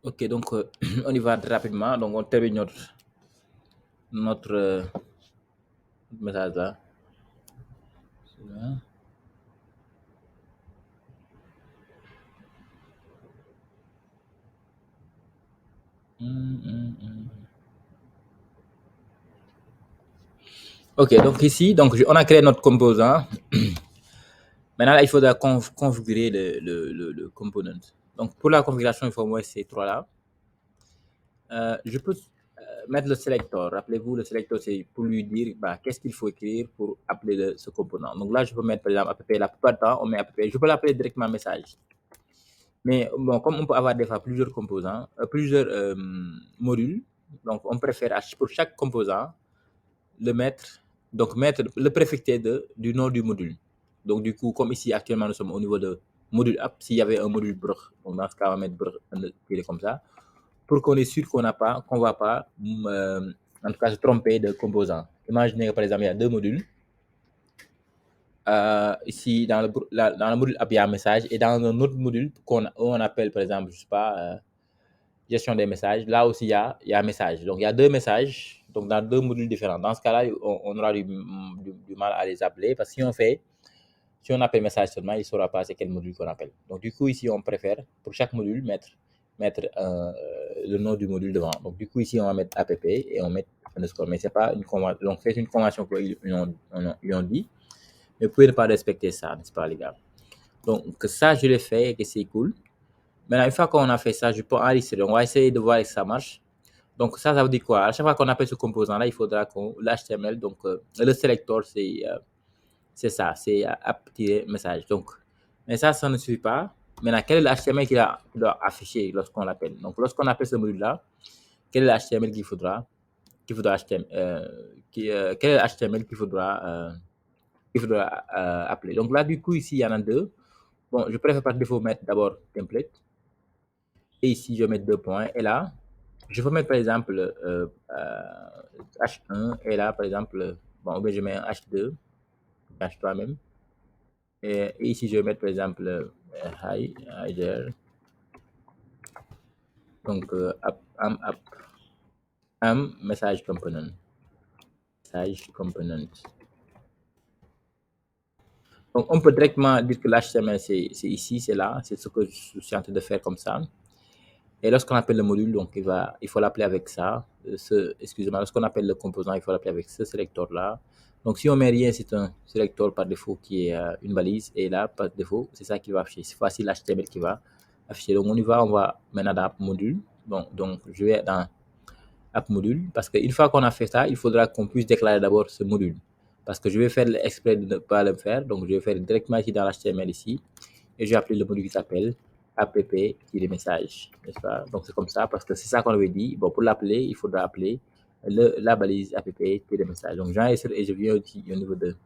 Ok, donc on y va très rapidement. Donc on termine notre message là. Celui-là. Hum. Ok, donc ici, donc on a créé notre composant. Maintenant, là, il faudra configurer le component. Donc pour la configuration, il faut au moins ces trois-là. Je peux mettre le selector. Rappelez-vous, le selector, c'est pour lui dire bah, qu'est-ce qu'il faut écrire pour appeler ce composant. Donc là, je peux mettre par exemple app. La plupart du temps, on met app. Je peux l'appeler directement message. Mais bon, comme on peut avoir des fois plusieurs composants, plusieurs modules, donc on préfère pour chaque composant le mettre, donc mettre le préfecté du nom du module. Donc du coup, comme ici actuellement nous sommes au niveau de module app, s'il y avait un module brr, donc dans ce cas on va mettre brr comme ça, pour qu'on est sûr qu'on ne va pas en tout cas se tromper de composant. Imaginez que par exemple il y a deux modules. Ici dans le module app il y a un message et dans un autre module on appelle par exemple, je sais pas, gestion des messages, là aussi il y a un message. Donc il y a deux messages, donc dans deux modules différents. Dans ce cas-là, on aura du mal à les appeler parce que si on appelle message seulement, il ne saura pas c'est quel module qu'on appelle. Donc du coup ici on préfère pour chaque module mettre le nom du module devant. Donc du coup ici on va mettre app et on met underscore, mais c'est pas une convention. Donc c'est une convention qu'ils ont dit, mais vous pouvez ne pas respecter ça, n'est-ce pas les gars? Donc ça je l'ai fait et que c'est cool. Maintenant, une fois qu'on a fait ça, je peux enregistrer. On va essayer de voir si ça marche. Donc, ça veut dire quoi? À chaque fois qu'on appelle ce composant-là, il faudra qu'on l'HTML. Donc, le selector, c'est ça, c'est app-message. Donc, mais ça ne suffit pas. Maintenant, quel est l'HTML qui doit afficher lorsqu'on l'appelle? Donc, lorsqu'on appelle ce module-là, quel est l'HTML qu'il faudra HTML, quel est l'HTML qu'il faudra appeler? Donc, là, du coup, ici, il y en a deux. Bon, je préfère par défaut mettre d'abord template. Et ici, je vais mettre deux points. Et là, je peux mettre par exemple H1. Et là, par exemple, bon, ben, je mets un H2, H3 même. Et ici, je vais mettre par exemple hi there. Donc, message component. Message component. Donc, on peut directement dire que l'HTML, c'est ici, c'est là. C'est ce que je suis en train de faire comme ça. Et lorsqu'on appelle le module, donc il faut l'appeler avec ça. Excusez-moi, lorsqu'on appelle le composant, il faut l'appeler avec ce sélecteur-là. Donc si on met rien, c'est un sélecteur par défaut qui est une balise. Et là, par défaut, c'est ça qui va afficher. C'est facile l'HTML qui va afficher. Donc on va maintenant dans app module. Donc je vais dans app module parce qu'une fois qu'on a fait ça, il faudra qu'on puisse déclarer d'abord ce module. Parce que je vais faire l'exprès de ne pas le faire. Donc je vais faire directement ici dans l'HTML ici. Et je vais appeler le module qui s'appelle app-message, n'est-ce pas? Donc c'est comme ça parce que c'est ça qu'on avait dit. Bon, pour l'appeler, il faudra appeler la balise app-message. Donc j'enregistre et je viens aussi au niveau de.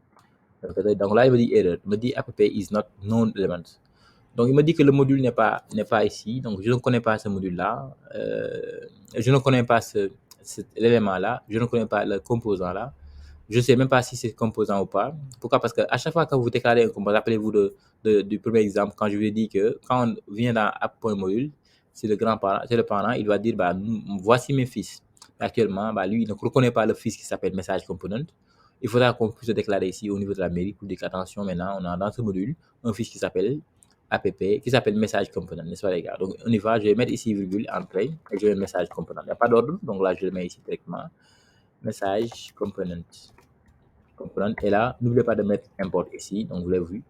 Donc là, il me dit erreur. Il me dit app is not known element. Donc il me dit que le module n'est pas ici. Donc je ne connais pas ce module-là. Je ne connais pas cet élément-là. Je ne connais pas le composant-là. Je ne sais même pas si c'est composant ou pas. Pourquoi? Parce qu'à chaque fois que vous déclarez un composant, rappelez-vous du premier exemple, quand je vous ai dit que quand on vient dans app.module, c'est le grand-parent, c'est le parent, il va dire, bah, voici mes fils. Actuellement, bah, lui, il ne reconnaît pas le fils qui s'appelle message component. Il faudra qu'on puisse le déclarer ici au niveau de la mairie pour dire qu'attention, maintenant, on a dans ce module un fils qui s'appelle app, qui s'appelle message component, n'est-ce pas les gars? Donc on y va, je vais mettre ici virgule, entrée, et je vais message component. Il n'y a pas d'ordre, donc là je le mets ici directement. Message component. Et là, n'oubliez pas de mettre import ici, donc vous l'avez vu.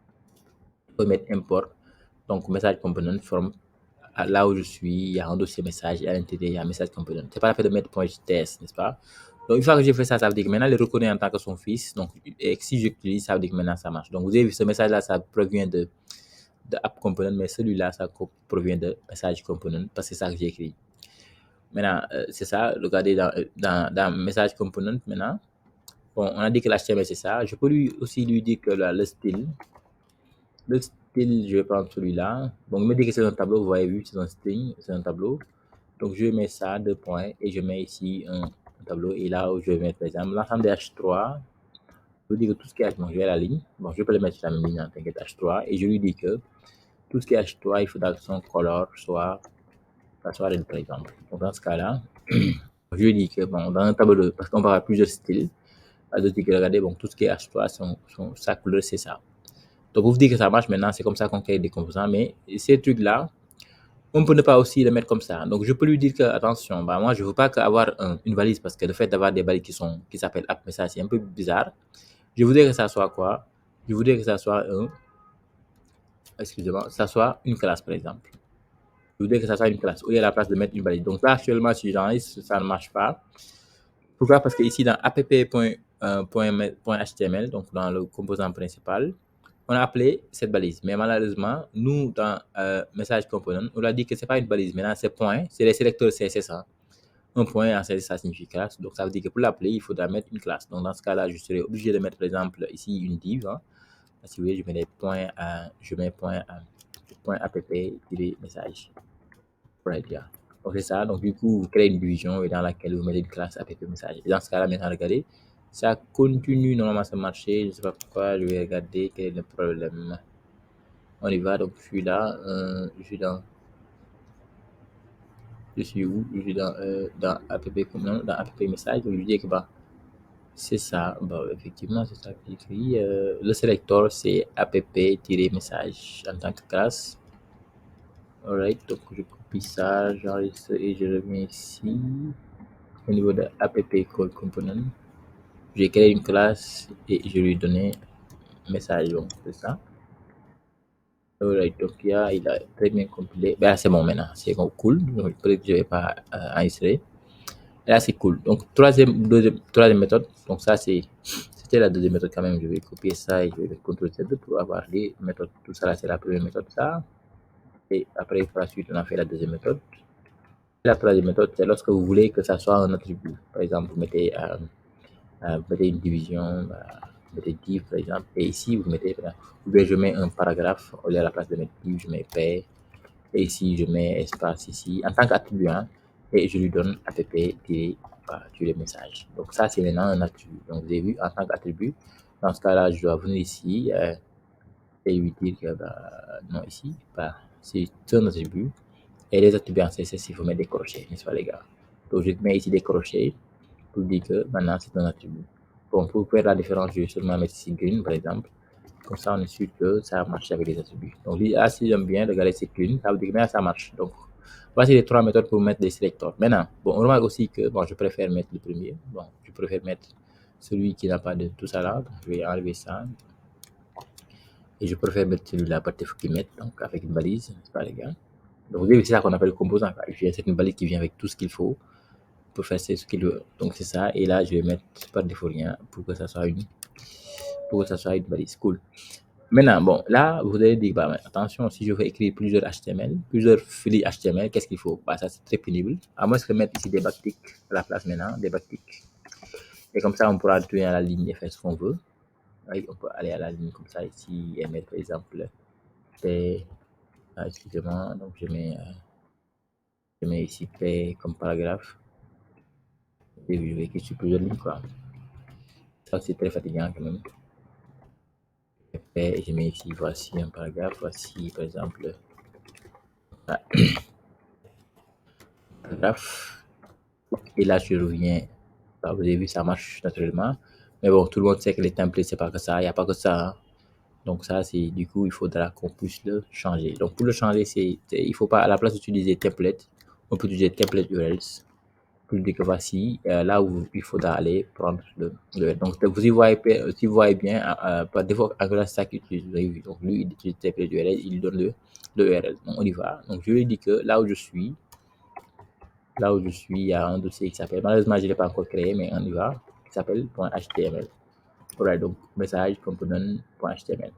Vous pouvez mettre import, donc message component from là où je suis, il y a un dossier message et à l'intérieur, il y a un message component. C'est pas la peine de mettre .js, n'est-ce pas? Donc une fois que j'ai fait ça, ça veut dire que maintenant, il le reconnaît en tant que son fils. Donc, et si j'utilise, ça veut dire que maintenant, ça marche. Donc, vous avez vu, ce message-là, ça provient de app component, mais celui-là, ça provient de message component parce que c'est ça que j'ai écrit. Maintenant, c'est ça, regardez dans message component maintenant. Bon, on a dit que l'HTML c'est ça. Je peux aussi lui dire que le style, je vais prendre celui-là. Donc, il me dit que c'est un tableau, vous voyez vu, c'est un string, c'est un tableau. Donc, je mets ça, deux points, et je mets ici un tableau. Et là où je vais mettre, par exemple, l'ensemble des H3. Je lui dis que tout ce qui est H, donc je vais à la ligne. Bon, je peux le mettre sur la même ligne, t'inquiète, H3. Et je lui dis que tout ce qui est H3, il faudra que son color soit ça soit red, par exemple. Donc, dans ce cas-là, je lui dis que, bon, dans un tableau, parce qu'on va avoir plusieurs styles, je dis que, regardez, bon, tout ce qui est H3, sa couleur, c'est ça. Donc, vous vous dites que ça marche maintenant, c'est comme ça qu'on crée des composants, mais ces trucs-là, on peut ne pas aussi le mettre comme ça. Donc, je peux lui dire que, attention, bah, moi, je ne veux pas avoir une valise parce que le fait d'avoir des valises qui s'appellent app message, c'est un peu bizarre. Je voudrais que ça soit quoi? Je voudrais que ça soit excusez-moi, ça soit une classe, par exemple. Je voudrais que ça soit une classe où il y a la place de mettre une valise. Donc là, actuellement, si j'enregistre, ça ne marche pas. Pourquoi? Parce que ici, dans app.html, donc dans le composant principal, on a appelé cette balise. Mais malheureusement, nous, dans message component, on a dit que ce n'est pas une balise. Maintenant, c'est point, c'est les sélecteurs CSS. Hein. Un point en CSS, ça signifie classe. Donc, ça veut dire que pour l'appeler, il faudra mettre une classe. Donc, dans ce cas-là, je serai obligé de mettre, par exemple, ici, une div. Hein. Si vous voulez, je mets des points je mets point app-message. Right, yeah. Donc, c'est ça. Donc, du coup, vous créez une division dans laquelle vous mettez une classe app-message. Et dans ce cas-là, maintenant, regardez, ça continue normalement à marcher. Je ne sais pas pourquoi. Je vais regarder quel est le problème. On y va. Donc, je suis là. Je suis dans. Je suis où? Je suis dans app, non, dans app message. Donc, je dis que bah, c'est ça. Bah, effectivement, c'est ça qui est écrit. Le selector, c'est app-message en tant que classe. Alright, donc je copie ça, j'enregistre et je reviens ici. Au niveau de app call component, j'ai créé une classe et je lui ai donné message. Donc, c'est ça. Alright, donc il a très bien compilé. Ben, c'est bon maintenant, c'est cool. Donc, peut-être que je ne vais pas enregistrer. Et là, c'est cool. Donc, troisième méthode. Donc, ça, c'était la deuxième méthode quand même. Je vais copier ça et je vais CTRL Z pour avoir les méthodes. Tout ça, là, c'est la première méthode, ça. Et après, par la suite, on a fait la deuxième méthode. La troisième méthode, c'est lorsque vous voulez que ça soit un attribut. Par exemple, vous mettez une division, vous mettez div, par exemple, et ici, vous mettez, ou bien je mets un paragraphe, au lieu à la place de mettre div, je mets pair, et ici, je mets espace ici, en tant qu'attribut, hein, et je lui donne app sur les messages. Donc, ça, c'est maintenant un attribut. Donc, vous avez vu, en tant qu'attribut, dans ce cas-là, je dois venir ici et lui dire que, non, ici, c'est un attribut. Et les attributs en CSS, il faut mettre des crochets, n'est-ce pas, les gars? Donc, je mets ici des crochets pour dire que maintenant, c'est un attribut. Bon, pour faire la différence, je vais seulement mettre ici green, par exemple. Comme ça, on est sûr que ça marche avec les attributs. Donc, là, si j'aime bien, regardez, c'est green, ça veut dire que maintenant, ça marche. Donc, voici les trois méthodes pour mettre des sélecteurs. Maintenant, bon, on remarque aussi que, bon, je préfère mettre le premier. Bon, je préfère mettre celui qui n'a pas de tout ça là. Donc, je vais enlever ça. Et je préfère mettre celui-là par défaut qui met, donc avec une balise, n'est-ce pas, les gars? Donc, c'est ça qu'on appelle le composant. C'est une balise qui vient avec tout ce qu'il faut pour faire ce qu'il veut. Donc, c'est ça. Et là, je vais mettre par défaut rien pour que ça soit une balise. Cool. Maintenant, bon, là, vous allez dire, bah, attention, si je veux écrire plusieurs HTML, plusieurs filis HTML, qu'est-ce qu'il faut? Bah, ça, c'est très pénible. À moins que mettre ici des backticks à la place maintenant, des backticks. Et comme ça, on pourra tourner à la ligne et faire ce qu'on veut. Oui, on peut aller à la ligne comme ça ici et mettre, par exemple, excusez-moi, donc je mets ici P comme paragraphe. Et je vais écrire sur plusieurs lignes, quoi. Ça, c'est très fatigant quand même. Et je mets ici, voici un paragraphe, voici, par exemple, paragraphe. Et là, je reviens. Bah, vous avez vu, ça marche naturellement. Mais bon, tout le monde sait que les templates, c'est pas que ça. Il n'y a pas que ça. Hein. Donc ça, c'est du coup, il faudra qu'on puisse le changer. Donc pour le changer, il faut pas, à la place d'utiliser template, on peut utiliser template URLs. Pour dire que voici là où il faudra aller prendre le donc vous y voyez, si vous voyez bien, par défaut, Angular Stack utilise, vous avez vu, donc lui, il utilise template URL, il donne le URL. Donc on y va. Donc je lui dis que là où je suis, il y a un dossier qui s'appelle, malheureusement, je ne l'ai pas encore créé, mais on y va, qui s'appelle .html. Voilà, donc message component.html.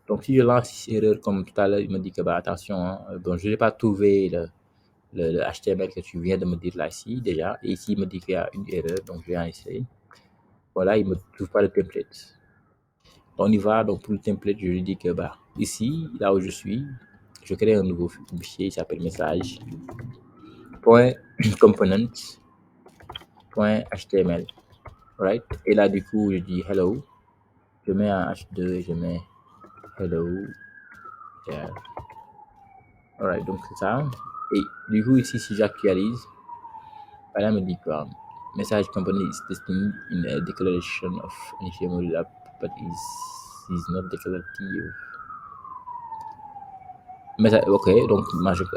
Donc si je lance erreur comme tout à l'heure, il me dit que bah, attention, hein, bon, je n'ai pas trouvé le HTML que tu viens de me dire là ici déjà. Et ici, il me dit qu'il y a une erreur, donc je vais en essayer. Voilà, il ne me trouve pas le template. On y va, donc pour le template, je lui dis que bah, ici, là où je suis, je crée un nouveau fichier, il s'appelle message.component.html. Right? Et là, du coup, je dis hello. Je mets un H2, je mets hello. Yeah. Alright, donc c'est ça. Et du coup, ici, si j'actualise, elle me dit quoi? Message company is testing in a declaration of initial module app, but is not declarative. Ok, donc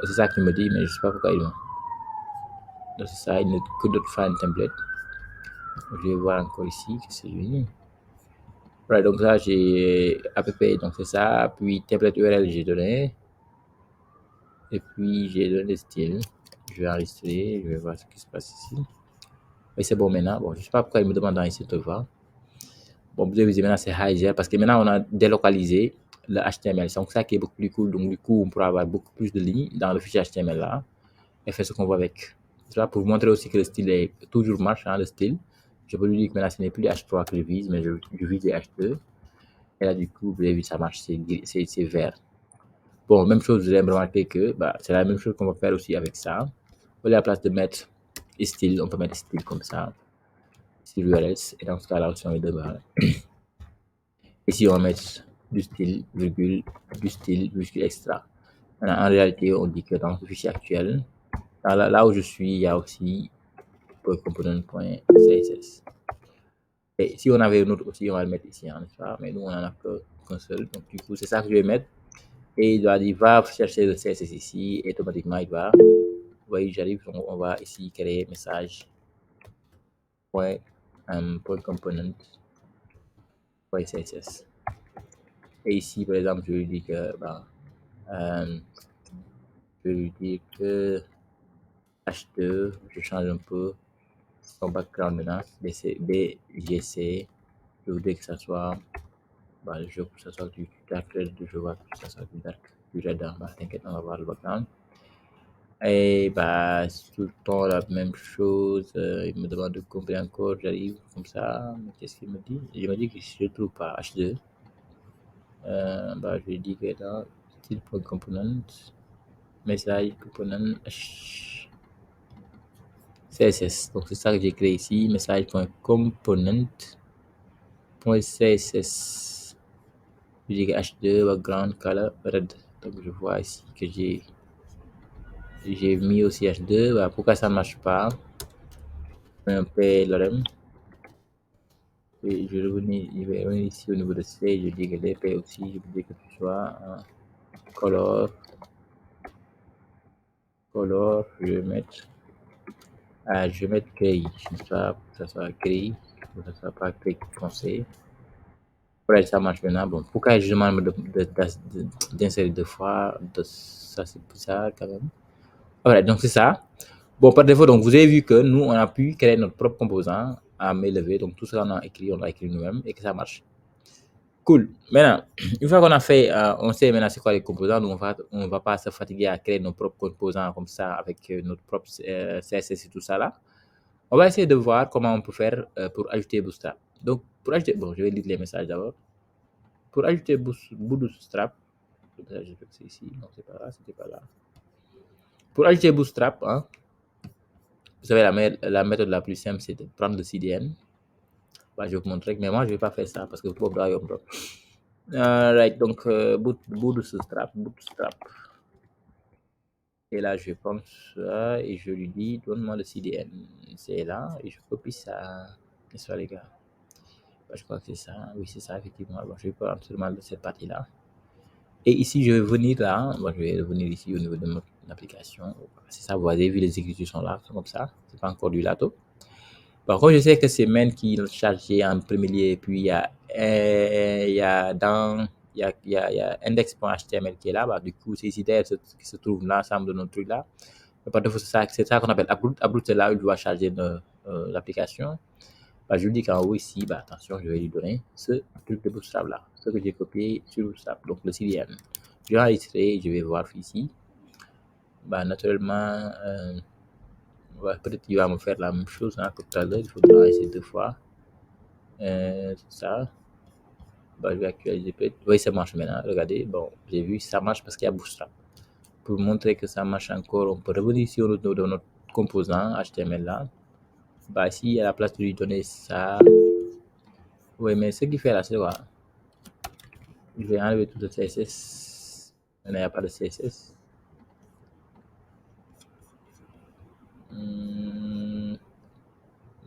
c'est ça qu'il me dit, mais je sais pas pourquoi il me. Donc c'est ça, il ne could not find template. Je vais voir encore ici que c'est lui. Right, donc là j'ai app, donc c'est ça, puis template URL j'ai donné, et puis j'ai donné le style. Je vais enregistrer, je vais voir ce qui se passe ici. Et c'est bon maintenant. Bon, je sais pas pourquoi il me demande d'enregistrer de voir. Bon, vous avez vu maintenant c'est Hijack parce que maintenant on a délocalisé le HTML. C'est donc ça qui est beaucoup plus cool. Donc du coup, on pourra avoir beaucoup plus de lignes dans le fichier HTML là et faire ce qu'on veut avec. C'est là pour vous montrer aussi que le style est toujours marche, hein, le style. Je peux lui dire que maintenant ce n'est plus les H3 que je vise, mais je vise les H2. Et là, du coup, vous avez vu, ça marche, c'est vert. Bon, même chose, vous allez remarquer que bah, c'est la même chose qu'on va faire aussi avec ça. À la place de mettre style, on peut mettre style comme ça, style URS, et dans ce cas-là aussi, on met deux barres. Ici, on va mettre du style, virgule extra. Maintenant, en réalité, on dit que dans ce fichier actuel, là où je suis, il y a aussi component.css. Et si on avait un autre aussi, on va le mettre ici, hein, mais nous, on n'en a qu'un seul. Donc, du coup, c'est ça que je vais mettre. Et il doit dire, va chercher le CSS ici, et automatiquement, il va. Vous voyez, j'arrive, on va ici créer message point, point component point CSS. Et ici, par exemple, je lui dis que, je lui dis que H2, je change un peu son background maintenant, BGC, je voudrais que ça soit, je veux que ça soit du dark red, je vois que ça soit du dark, du red, t'inquiète, on va voir le background. Et c'est tout le temps la même chose. Il me demande de combien encore, j'arrive comme ça. Mais qu'est-ce qu'il me dit? Il me dit que je ne trouve pas H2. Je lui dis que dans style.component, message component CSS. Donc c'est ça que j'ai créé ici, message.component.css. Je dis que H2 background color red. Donc je vois ici que j'ai mis aussi H2. Pourquoi ça ne marche pas? Un peu lorem. Et je vais revenir ici au niveau de C, je dis que l'épée aussi, je veux dire que ce soit color, je vais mettre, gris, je ne sais pas que ça soit gris, que ça soit pas gris foncé. Voilà, ça marche maintenant. Bon, pourquoi je demande d'insérer deux fois, ça c'est bizarre quand même. Voilà, donc c'est ça. Bon, par défaut, donc vous avez vu que nous, on a pu créer notre propre composant à main levée. Donc tout ça, on l'a écrit nous-mêmes et que ça marche. Cool. Maintenant, une fois qu'on a fait, on sait maintenant c'est quoi les composants, donc on va pas se fatiguer à créer nos propres composants comme ça avec notre propre CSS et tout ça là. On va essayer de voir comment on peut faire pour ajouter Bootstrap. Donc, pour ajouter, bon, je vais lire les messages d'abord. Pour ajouter Bootstrap, je fais que c'est ici, non, c'est pas là, c'était pas là. Pour ajouter Bootstrap, hein, vous savez, la méthode la plus simple, c'est de prendre le CDN. Je vais vous montrer, mais moi, je vais pas faire ça parce que pour right, donc Bootstrap. Et là, je prends ça et je lui dis, donne-moi le CDN. C'est là et je copie ça. N'est-ce pas, les gars? Je crois que c'est ça. Oui, c'est ça, effectivement. Je vais prendre seulement de cette partie-là. Et ici, je vais venir là. Je vais venir ici au niveau de mon application. C'est ça, vous avez vu les exécutions là, comme ça. C'est pas encore du lato. Par contre, je sais que c'est Men qui l'a chargé en premier lieu, et puis il y a index.html qui est là. Du coup, c'est ici qui se trouve l'ensemble de notre truc là. Par défaut, c'est ça qu'on appelle upload. Upload, c'est là où il doit charger l'application. Je lui dis qu'en haut ici, attention, je vais lui donner ce truc de Bootstrap là, ce que j'ai copié sur Bootstrap, donc le CDN. Je vais enregistrer, je vais voir ici. Naturellement, peut-être qu'il va me faire la même chose que tout à l'heure. Il faudra essayer deux fois. C'est ça. Je vais actualiser peut-être. Oui, ça marche maintenant. Regardez, bon, j'ai vu, ça marche parce qu'il y a Bootstrap. Pour montrer que ça marche encore, on peut revenir ici au niveau de notre composant HTML là. Ici, à la place de lui donner ça. Oui, mais ce qu'il fait là, c'est quoi? Je vais enlever tout le CSS. Il n'y a pas de CSS.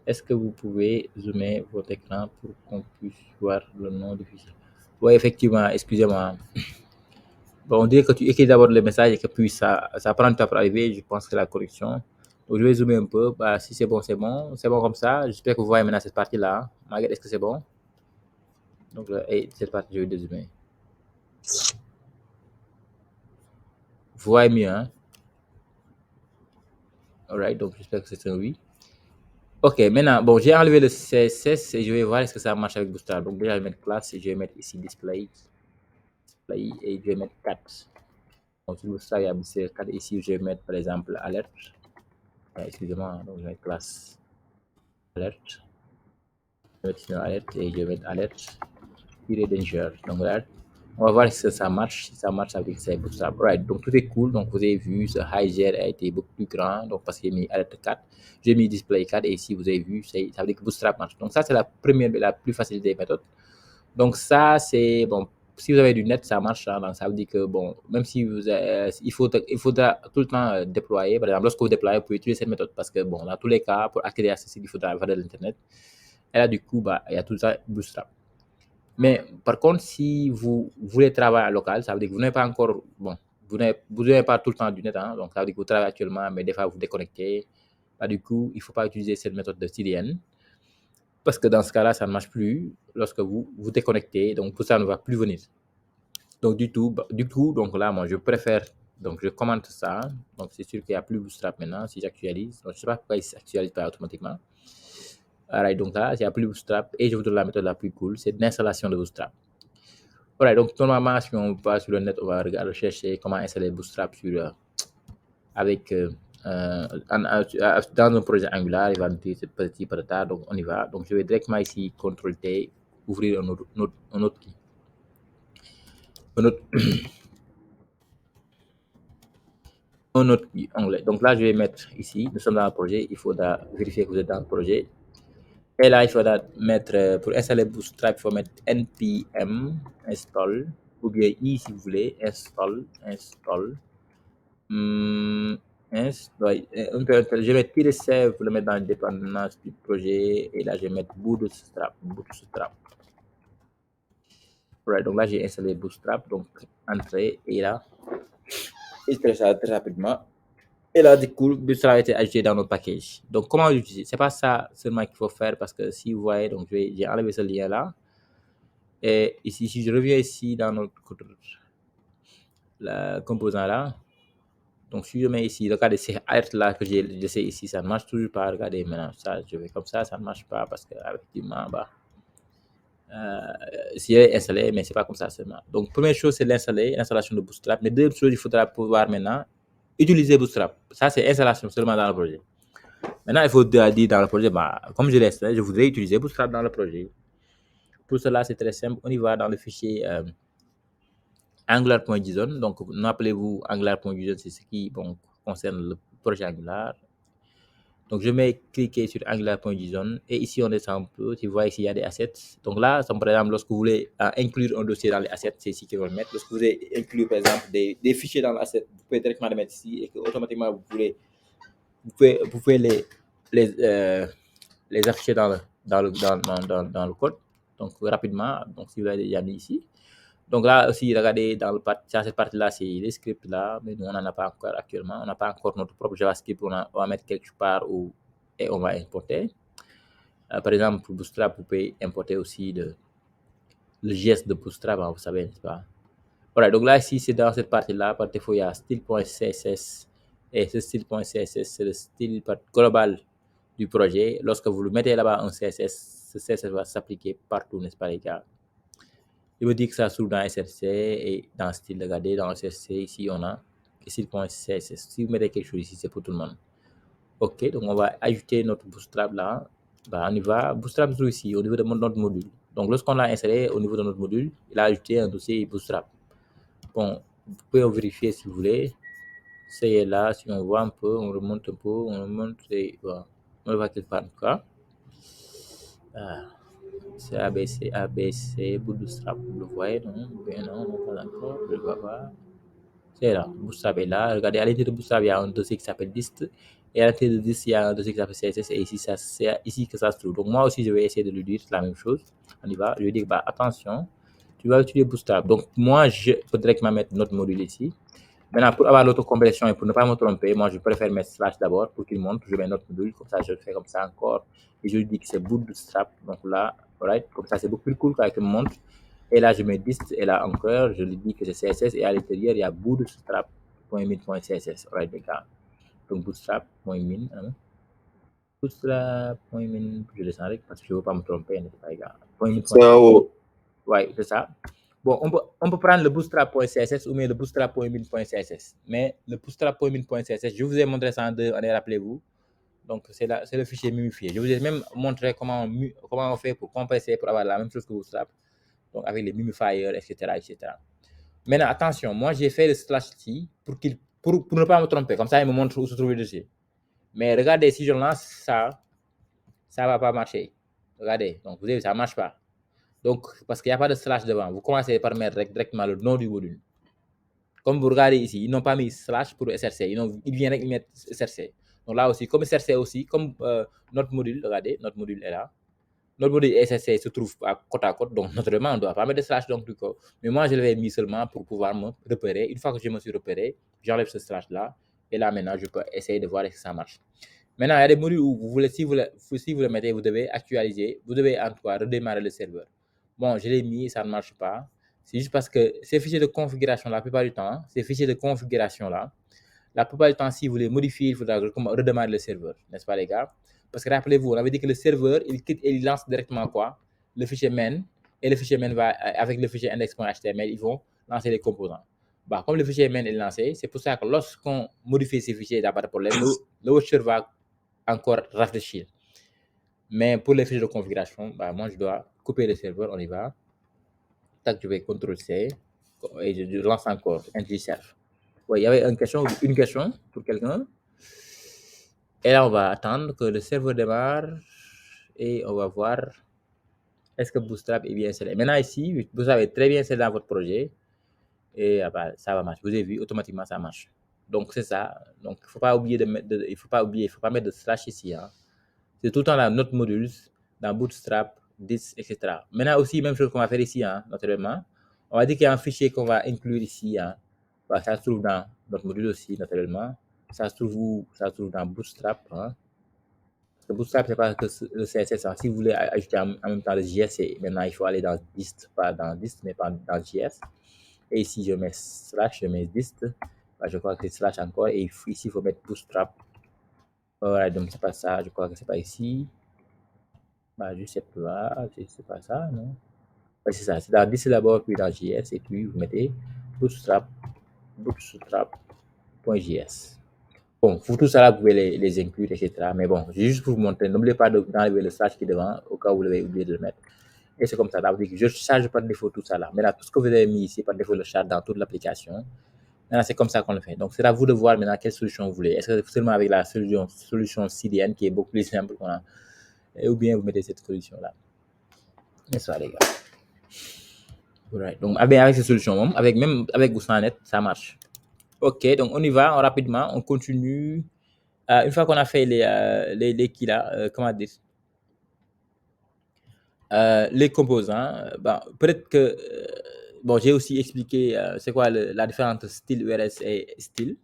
Est-ce que vous pouvez zoomer votre écran pour qu'on puisse voir le nom du fichier? Oui, effectivement, excusez-moi. Bon, on dirait que tu écris d'abord le message et que puis ça prend du temps pour arriver. Je pense que la correction. Donc, je vais zoomer un peu. Bah, si c'est bon, c'est bon. C'est bon comme ça. J'espère que vous voyez maintenant cette partie-là. Margaret, est-ce que c'est bon? Donc, et cette partie, je vais dézoomer. Vous voyez mieux, hein? Alright, donc j'espère que c'est un oui. Ok, maintenant, bon, j'ai enlevé le CSS et je vais voir est-ce que ça marche avec Bootstrap. Donc, déjà, je vais mettre classe et je vais mettre ici display et je vais mettre 4. Donc, sur Bootstrap, il y a Bootstrap 4. Ici, je vais mettre par exemple alerte. Excusez-moi, donc je vais mettre classe alerte. Je vais mettre alerte et je vais mettre alerte danger. Donc, voilà. On va voir si ça marche, si ça marche avec ces Bootstrap. Right, donc tout est cool. Donc, vous avez vu, ce hijack a été beaucoup plus grand. Donc, parce que j'ai mis alerte 4, j'ai mis display 4 et ici, vous avez vu, ça veut dire que Bootstrap marche. Donc, ça, c'est la première, la plus facile des méthodes. Donc, ça, c'est bon. Si vous avez du net, ça marche. Hein, donc, ça veut dire que, bon, même si vous il faudra tout le temps déployer. Par exemple, lorsque vous déployez, vous pouvez utiliser cette méthode parce que, bon, dans tous les cas, pour accéder à ce site, il faudra avoir de l'Internet. Et là, du coup, bah, il y a tout ça Bootstrap. Mais par contre, si vous voulez travailler en local, ça veut dire que vous n'avez pas encore, bon, vous n'avez pas tout le temps du net, hein, donc ça veut dire que vous travaillez actuellement, mais des fois vous déconnectez. Bah, du coup, il ne faut pas utiliser cette méthode de CDN parce que dans ce cas-là, ça ne marche plus lorsque vous vous déconnectez, donc tout ça ne va plus venir. Donc du coup, donc là, moi, je préfère, donc je commente ça, donc c'est sûr qu'il n'y a plus Bootstrap maintenant si j'actualise. Donc je ne sais pas pourquoi il ne s'actualise pas automatiquement. Alright, donc là, il n'y a plus Bootstrap et je vous donne la méthode la plus cool, c'est l'installation de Bootstrap. Voilà, donc normalement, si on passe sur le net, on va rechercher comment installer Bootstrap avec, dans un projet Angular. Il va nous dire ce petit peu de retard, donc on y va. Donc je vais directement ici, CTRL-T, ouvrir un autre key. Un autre onglet. Donc là, je vais mettre ici, nous sommes dans le projet, il faudra vérifier que vous êtes dans le projet. Et là, il faudra mettre, pour installer Bootstrap, il faut mettre npm install, ou bien i si vous voulez, install. Ouais, je vais mettre save pour le mettre dans la dépendance du projet. Et là, je vais mettre Bootstrap. Right, donc là, j'ai installé Bootstrap. Donc, entrée. Et là, il télécharge très rapidement. Et là, du coup, Bootstrap a été ajouté dans notre package. Donc, comment l'utiliser? C'est pas ça seulement qu'il faut faire parce que si vous voyez, donc j'ai enlevé ce lien-là. Et ici, si je reviens ici dans notre composant là, donc, si je mets ici, regardez, ces alertes-là que j'ai laissé ici, ça ne marche toujours pas. Regardez, maintenant, ça, je vais comme ça ne marche pas parce que, effectivement, bah, si elle est installée, mais c'est pas comme ça seulement. Donc, première chose, c'est l'installation de Bootstrap. Mais deuxième chose, il faudra pouvoir maintenant utiliser Bootstrap. Ça, c'est installation seulement dans le projet. Maintenant, il faut dire dans le projet, bah, comme je l'ai installé, je voudrais utiliser Bootstrap dans le projet. Pour cela, c'est très simple. On y va dans le fichier angular.json. Donc, rappelez-vous, angular.json, c'est ce qui concerne le projet Angular. Donc, je vais cliquer sur angular.json et ici, on descend un peu. Tu vois, ici, il y a des assets. Donc là, par exemple, lorsque vous voulez inclure un dossier dans les assets, c'est ici qu'ils vont le mettre. Lorsque vous voulez inclure, par exemple, des fichiers dans l'asset, vous pouvez directement les mettre ici et que automatiquement, vous pouvez les afficher dans le code. Donc, rapidement, donc, si vous l'avez déjà mis ici. Donc là aussi, regardez, dans cette partie-là, c'est les scripts là, mais nous, on n'en a pas encore actuellement. On n'a pas encore notre propre JavaScript, on va mettre quelque part et on va importer. Par exemple, pour Bootstrap, vous pouvez importer aussi le JS de Bootstrap, hein, vous savez, n'est-ce pas? Voilà, donc là, ici, c'est dans cette partie-là, par défaut, il y a style.css. Et ce style.css, c'est le style global du projet. Lorsque vous le mettez là-bas un CSS, ce CSS va s'appliquer partout, n'est-ce pas, les gars? Il me dit que ça s'ouvre dans SRC et dans style, regardez, dans SRC, ici, on a style.css. Si vous mettez quelque chose ici, c'est pour tout le monde. OK, donc on va ajouter notre Bootstrap là. Bah, on y va. Bootstrap se ici, au niveau de notre module. Donc, lorsqu'on l'a installé au niveau de notre module, il a ajouté un dossier Bootstrap. Bon, vous pouvez vérifier si vous voulez. C'est là, si on voit un peu, on remonte un peu, on remonte et voilà. On va quelque part en tout cas. C'est ABC, Bootstrap, vous le voyez, non? Bien non, pas encore, je ne le vois pas. C'est là, Bootstrap est là. Regardez, à l'intérieur de Bootstrap, il y a un dossier qui s'appelle dist. Et à l'intérieur de dist, il y a un dossier qui s'appelle CSS. Et ici, c'est ici que ça se trouve. Donc, moi aussi, je vais essayer de lui dire la même chose. On y va. Je vais dire, bah, attention, tu vas utiliser Bootstrap. Donc, moi, je peux directement mettre notre module ici. Maintenant, pour avoir l'autocomplétion et pour ne pas me tromper, moi, je préfère mettre slash d'abord pour qu'il montre. Je mets notre module. Comme ça, je le fais comme ça encore. Et je lui dis que c'est Bootstrap. Donc là, right, comme ça, c'est beaucoup plus cool quand il me montre. Et là, je mets dist, et là encore, je lui dis que c'est CSS, et à l'intérieur, il y a bootstrap.min.css. Alright, les gars. Donc, bootstrap.min, hein. Bootstrap.min, je descends avec parce que je ne veux pas me tromper, n'est-ce pas, les gars. Ouais, c'est ça. Bon, on peut prendre le bootstrap.css ou bien le bootstrap.min.css. Mais le bootstrap.min.css, je vous ai montré ça en deux, allez, rappelez-vous. Donc, c'est le fichier mimifié. Je vous ai même montré comment on fait pour compresser, pour avoir la même chose que Bootstrap. Donc, avec les mimifiers, etc., etc. Maintenant, attention, moi, j'ai fait le slash ici pour ne pas me tromper. Comme ça, il me montre où se trouve le dossier. Mais regardez, si je lance ça, ça ne va pas marcher. Regardez, donc vous avez vu, ça ne marche pas. Donc, parce qu'il n'y a pas de slash devant, vous commencez par mettre directement le nom du module. Comme vous regardez ici, ils n'ont pas mis slash pour SRC, ils viennent avec mettre SRC. Donc là aussi, comme SRC aussi, comme notre module, regardez, notre module est là. Notre module SSC se trouve côte à côte, donc naturellement, on ne doit pas mettre de slash donc du coup. Mais moi, je l'avais mis seulement pour pouvoir me repérer. Une fois que je me suis repéré, j'enlève ce slash là. Et là, maintenant, je peux essayer de voir si ça marche. Maintenant, il y a des modules où si vous le mettez, vous devez actualiser. Vous devez en tout cas redémarrer le serveur. Bon, je l'ai mis, ça ne marche pas. C'est juste parce que ces fichiers de configuration, la plupart du temps, ces fichiers de configuration là, la plupart du temps, si vous les modifiez, il faudra redémarrer le serveur, n'est-ce pas, les gars? Parce que rappelez-vous, on avait dit que le serveur, il quitte et il lance directement quoi? Le fichier main. Et le fichier main va, avec le fichier index.html, ils vont lancer les composants. Bah, comme le fichier main est lancé, c'est pour ça que lorsqu'on modifie ces fichiers, il n'y a pas de problème. Le watcher va encore réfléchir. Mais pour les fichiers de configuration, bah, moi, je dois couper le serveur, on y va. Tac, je vais CTRL-C et je lance encore NGServe. Ouais, il y avait une question pour quelqu'un. Et là, on va attendre que le serveur démarre et on va voir est-ce que Bootstrap est bien installé. Maintenant, ici, Bootstrap est très bien installé dans votre projet et bah, ça va marcher. Vous avez vu, automatiquement, ça marche. Donc, c'est ça. Donc, il ne faut pas oublier il faut pas mettre de slash ici. Hein. C'est tout le temps dans notre module, dans Bootstrap, this, etc. Maintenant aussi, même chose qu'on va faire ici, hein, naturellement. On va dire qu'il y a un fichier qu'on va inclure ici. Hein. Bah, ça se trouve dans notre module aussi, naturellement. Ça se trouve où? Ça se trouve dans Bootstrap. Hein. Le Bootstrap, c'est pas que le CSS. Hein. Si vous voulez ajouter en même temps le JS, maintenant il faut aller dans dist, pas dans dist, mais pas dans JS. Et ici, je mets slash, je mets dist. Bah, je crois que c'est slash encore. Et ici, il faut mettre Bootstrap. Alright, donc c'est pas ça. Je crois que c'est pas ici. Bah, je sais pas. C'est pas ça, non? Ouais, c'est ça. C'est dans dist d'abord, puis dans JS. Et puis, vous mettez bootstrap.js. Bon, pour tout ça, là, vous pouvez les inclure, etc. Mais bon, juste pour vous montrer, n'oubliez pas d'enlever le slash qui est devant, au cas où vous l'avez oublié de le mettre. Et c'est comme ça. Là, vous dites que je charge par défaut tout ça là. Mais là, tout ce que vous avez mis ici, par défaut, le charge dans toute l'application. Maintenant, c'est comme ça qu'on le fait. Donc, c'est à vous de voir maintenant quelle solution vous voulez. Est-ce que c'est seulement avec la solution CDN qui est beaucoup plus simple, ou bien vous mettez cette solution-là. Et ça, les gars. Right. Donc, avec cette solution, même avec Goussanet, ça marche. Ok, donc on y va rapidement, on continue. Une fois qu'on a fait les comment dire, les composants, peut-être que bon, j'ai aussi expliqué c'est quoi la différence entre style URS et style.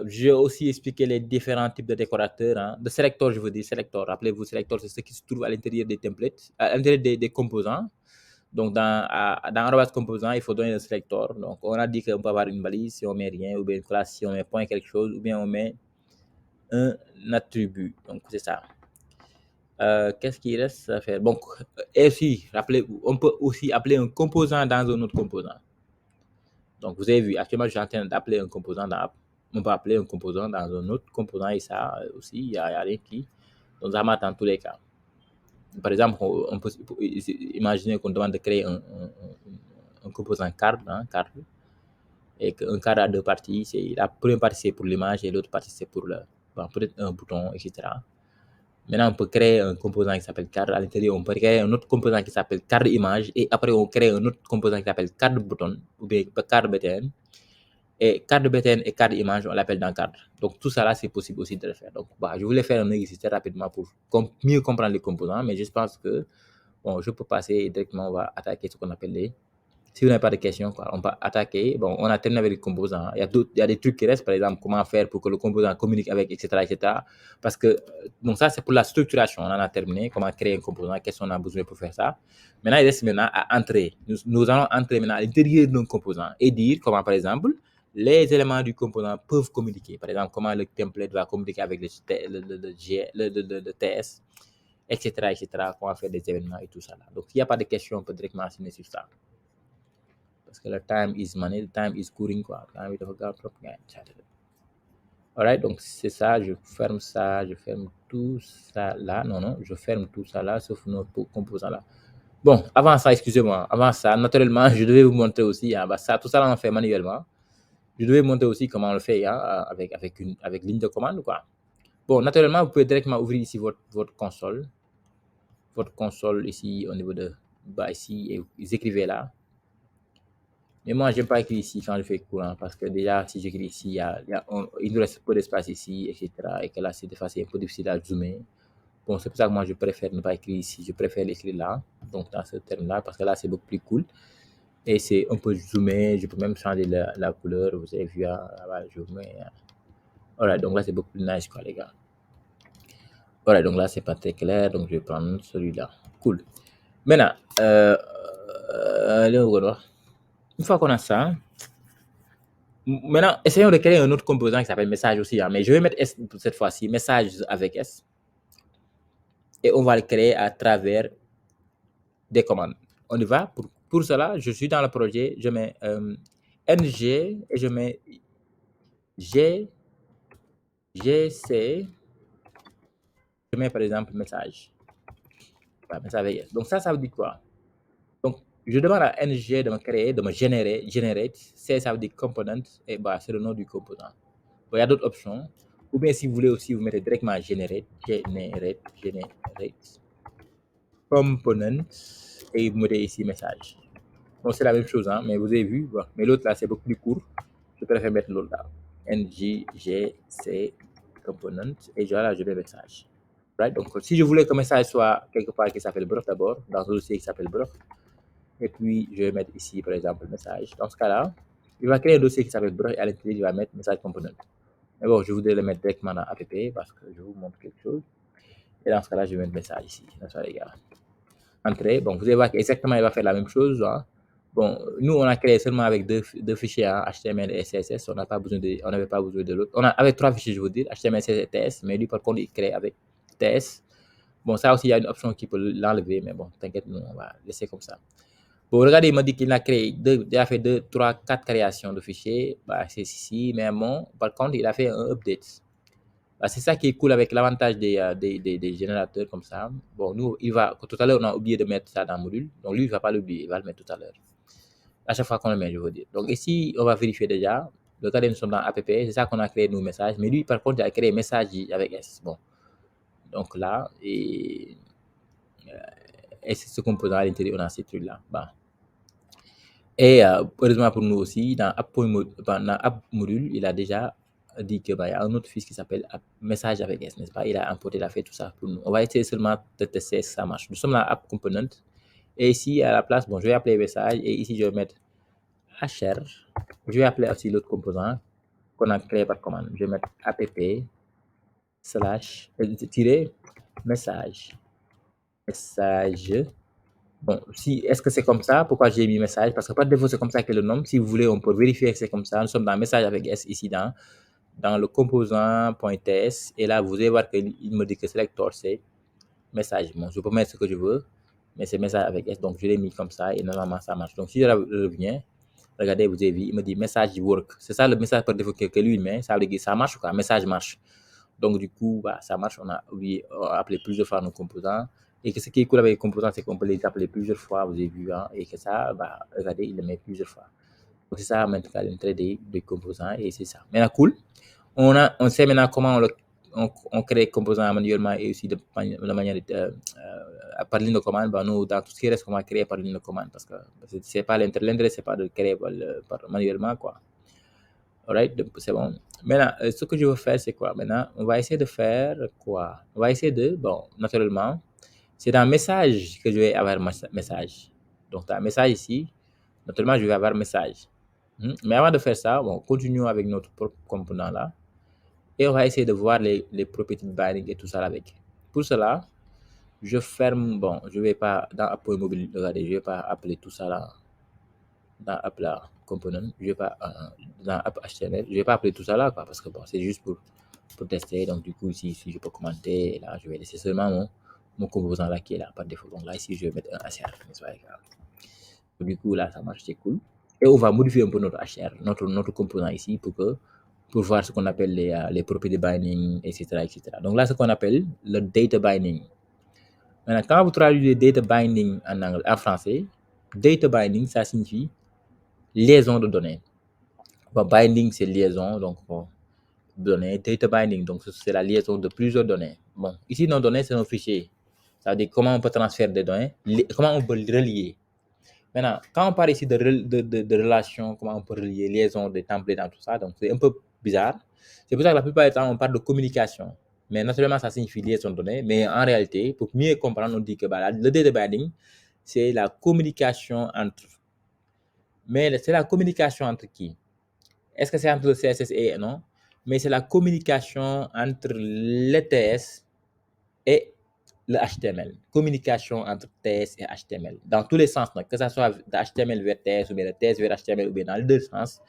J'ai aussi expliqué les différents types de décorateurs, hein. De selector, je veux dire selector. Rappelez-vous, selector, c'est ce qui se trouve à l'intérieur des templates, à l'intérieur des composants. Donc, dans arrobas composant, il faut donner le selector. Donc, on a dit qu'on peut avoir une balise si on met rien, ou bien une classe si on met point quelque chose, ou bien on met un attribut. Donc, c'est ça. Qu'est-ce qu'il reste à faire? Donc, et aussi, rappelez-vous, on peut aussi appeler un composant dans un autre composant. Donc, vous avez vu, actuellement, je suis en train d'appeler un composant dans app. On peut appeler un composant dans un autre composant et ça aussi, il y a rien qui. Donc, ça marche dans tous les cas. Par exemple, on peut imaginer qu'on demande de créer un composant card, hein, card, et qu'un card a deux parties. La première partie, c'est pour l'image et l'autre partie, c'est pour peut-être un bouton, etc. Maintenant, on peut créer un composant qui s'appelle card. À l'intérieur, on peut créer un autre composant qui s'appelle card image. Et après, on crée un autre composant qui s'appelle card button ou bien card button. Et carte de BTN et carte d'image, on l'appelle dans cadre. Donc, tout ça là, c'est possible aussi de le faire. Donc, bah, je voulais faire un exercice rapidement pour mieux comprendre les composants, mais je pense que, bon, je peux passer directement, on va attaquer ce qu'on appelle les. Si vous n'avez pas de questions, quoi, on va attaquer. Bon, on a terminé avec les composants. Il y a des trucs qui restent, par exemple, comment faire pour que le composant communique avec, etc., etc. Parce que, donc ça, c'est pour la structuration. On en a terminé. Comment créer un composant, qu'est-ce qu'on a besoin pour faire ça. Maintenant, il reste maintenant à entrer. Nous allons entrer maintenant à l'intérieur d'un composant et dire comment, par exemple, les éléments du composant peuvent communiquer. Par exemple, comment le template va communiquer avec le TS, etc., etc. Comment faire des événements et tout ça. Là. Donc, s'il n'y a pas de questions, on peut directement enseigner sur ça. Parce que le time is money, le time is couring, quoi. Time is trop. Alright, donc c'est ça, je ferme ça, je ferme tout ça là. Non, je ferme tout ça là, sauf nos composants là. Bon, avant ça, excusez-moi, avant ça, naturellement, je devais vous montrer aussi, hein, bah ça, tout ça là, on fait manuellement. Je devais vous montrer aussi comment on le fait, hein, avec ligne de commande, quoi. Bon, naturellement, vous pouvez directement ouvrir ici votre console ici au niveau de, bah ici, et vous écrivez là. Mais moi, j'aime pas écrire ici quand je fais courant parce que déjà, si j'écris ici, il nous reste peu d'espace ici, etc. Et que là, c'est des fois, c'est un peu difficile à zoomer. Bon, c'est pour ça que moi, je préfère ne pas écrire ici. Je préfère l'écrire là, donc dans ce terme-là, parce que là, c'est beaucoup plus cool. Et c'est un peu zoomé. Je peux même changer la couleur. Vous avez vu, voilà, je vous mets. Voilà, donc là, c'est beaucoup plus nice, quoi, les gars. Voilà, donc là, c'est pas très clair. Donc, je vais prendre celui-là. Cool. Maintenant, une fois qu'on a ça, maintenant, essayons de créer un autre composant qui s'appelle message aussi. Hein, mais je vais mettre S cette fois-ci, message avec S. Et on va le créer à travers des commandes. On y va. Pour cela, je suis dans le projet. Je mets NG et je mets GC. Je mets par exemple message. Voilà, message avec S. Donc ça veut dire quoi? Donc, je demande à NG de me créer, de me générer. Generate. C, ça veut dire component. Et bah, c'est le nom du composant. Bon, il y a d'autres options. Ou bien si vous voulez aussi, vous mettez directement generate component et vous mettez ici message. Bon, c'est la même chose, hein, mais vous avez vu, bon, mais l'autre là, c'est beaucoup plus court. Je préfère mettre l'autre là. NGGC component et voilà, je mets message. Right? Donc, si je voulais que le message soit quelque part qui s'appelle broth d'abord, dans un dossier qui s'appelle broth, et puis je vais mettre ici, par exemple, le message. Dans ce cas-là, il va créer un dossier qui s'appelle broth et à l'intérieur, il va mettre message component. Mais bon, je voudrais le mettre directement dans app parce que je vous montre quelque chose. Et dans ce cas-là, je vais mettre message ici. Dans ça, les gars. Entrée. Bon, vous allez voir qu'exactement, il va faire la même chose. Hein. Bon, nous, on a créé seulement avec deux fichiers, hein, HTML et CSS. On n'avait pas besoin de l'autre. On a avec trois fichiers, je veux dire, HTML, CSS et TS. Mais lui, par contre, il crée avec TS. Bon, ça aussi, il y a une option qui peut l'enlever. Mais bon, t'inquiète, nous, on va laisser comme ça. Bon, regardez, il m'a dit qu'il a créé il a fait 2, 3, 4 créations de fichiers. Bah, c'est ici. Mais bon, par contre, il a fait un update. Bah, c'est ça qui est cool avec l'avantage des générateurs comme ça. Bon, nous, tout à l'heure, on a oublié de mettre ça dans le module. Donc, lui, il ne va pas l'oublier. Il va le mettre tout à l'heure. À chaque fois qu'on le met, je veux dire. Donc, ici, on va vérifier déjà. Regardez, nous sommes dans app. C'est ça qu'on a créé nos messages. Mais lui, par contre, il a créé message avec S. Bon. Donc, là, et c'est ce composant à l'intérieur, on a ces trucs-là. Bon. Et heureusement pour nous aussi, dans app module, il a déjà dit qu'il y a un autre fichier qui s'appelle message avec S, n'est-ce pas? Il a importé, il a fait tout ça pour nous. On va essayer seulement de tester si ça marche. Nous sommes dans app component. Et ici, à la place, bon, je vais appeler message. Et ici, je vais mettre HR. Je vais appeler aussi l'autre composant qu'on a créé par commande. Je vais mettre app slash message. Message. Bon, est-ce que c'est comme ça? Pourquoi j'ai mis message? Parce que par défaut, c'est comme ça que le nom. Si vous voulez, on peut vérifier que c'est comme ça. Nous sommes dans message avec S ici dans le composant.ts. Et là, vous allez voir qu'il me dit que selector, c'est message. Bon, je peux mettre ce que je veux, mais c'est message avec S. Donc, je l'ai mis comme ça et normalement, ça marche. Donc, si je reviens, regardez, vous avez vu, il me dit message work. C'est ça le message par défaut que lui, met. Ça veut dire que ça marche, quoi. Message marche. Donc, du coup, bah, ça marche. On a appelé plusieurs fois nos composants. Et que ce qui est cool avec les composants, c'est qu'on peut les appeler plusieurs fois, vous avez vu, hein, et que ça, bah, regardez, il les met plusieurs fois. Donc, c'est ça maintenant l'entrée des composants, et c'est ça. Maintenant, cool. On sait maintenant comment on crée les composants manuellement et aussi de manière par ligne de commande. Bah, nous, dans tout ce qui reste, on va créer par ligne de commande parce que c'est pas l'intérêt, c'est pas de créer manuellement, quoi. Alright, donc c'est bon. Maintenant, ce que je veux faire, c'est quoi? Maintenant, on va essayer de faire quoi? On va essayer de, bon, naturellement, c'est dans message que je vais avoir message. Donc, dans message ici, naturellement, je vais avoir message. Mais avant de faire ça, bon, continuons avec notre propre component là. Et on va essayer de voir les propriétés de binding et tout ça avec. Pour cela, je ferme, bon, je vais pas, dans Apple Mobile, regardez, je vais pas appeler tout ça là, dans App là, component, je vais pas, dans App HTML, je vais pas appeler tout ça là, quoi, parce que bon, c'est juste pour tester. Donc, du coup, ici, je peux commenter, là, je vais laisser seulement mon composant là qui est là par défaut. Donc, là, ici, je vais mettre un HR, n'est-ce pas, du coup, là, ça marche, c'est cool. Et on va modifier un peu notre HR, notre composant ici pour voir ce qu'on appelle les propriétés binding, etc., etc. Donc là, ce qu'on appelle le data binding. Maintenant, quand vous traduisez data binding en français, data binding, ça signifie liaison de données. Bon, binding, c'est liaison, donc bon, données, data binding, donc c'est la liaison de plusieurs données. Bon, ici, nos données, c'est nos fichiers. Ça veut dire comment on peut transférer des données, comment on peut relier. Maintenant, quand on parle ici de relations, comment on peut relier liaison, des templates dans tout ça, donc c'est un peu bizarre. C'est pour ça que la plupart du temps, on parle de communication. Mais naturellement, ça signifie liaison de données. Mais en réalité, pour mieux comprendre, on dit que bah, le data binding, c'est la communication entre. Mais c'est la communication entre qui? Est-ce que c'est entre le CSS et non? Mais c'est la communication entre l'ETS et le HTML. Communication entre TS et HTML. Dans tous les sens, donc, que ce soit de HTML vers TS ou bien de TS vers HTML ou bien dans les deux sens.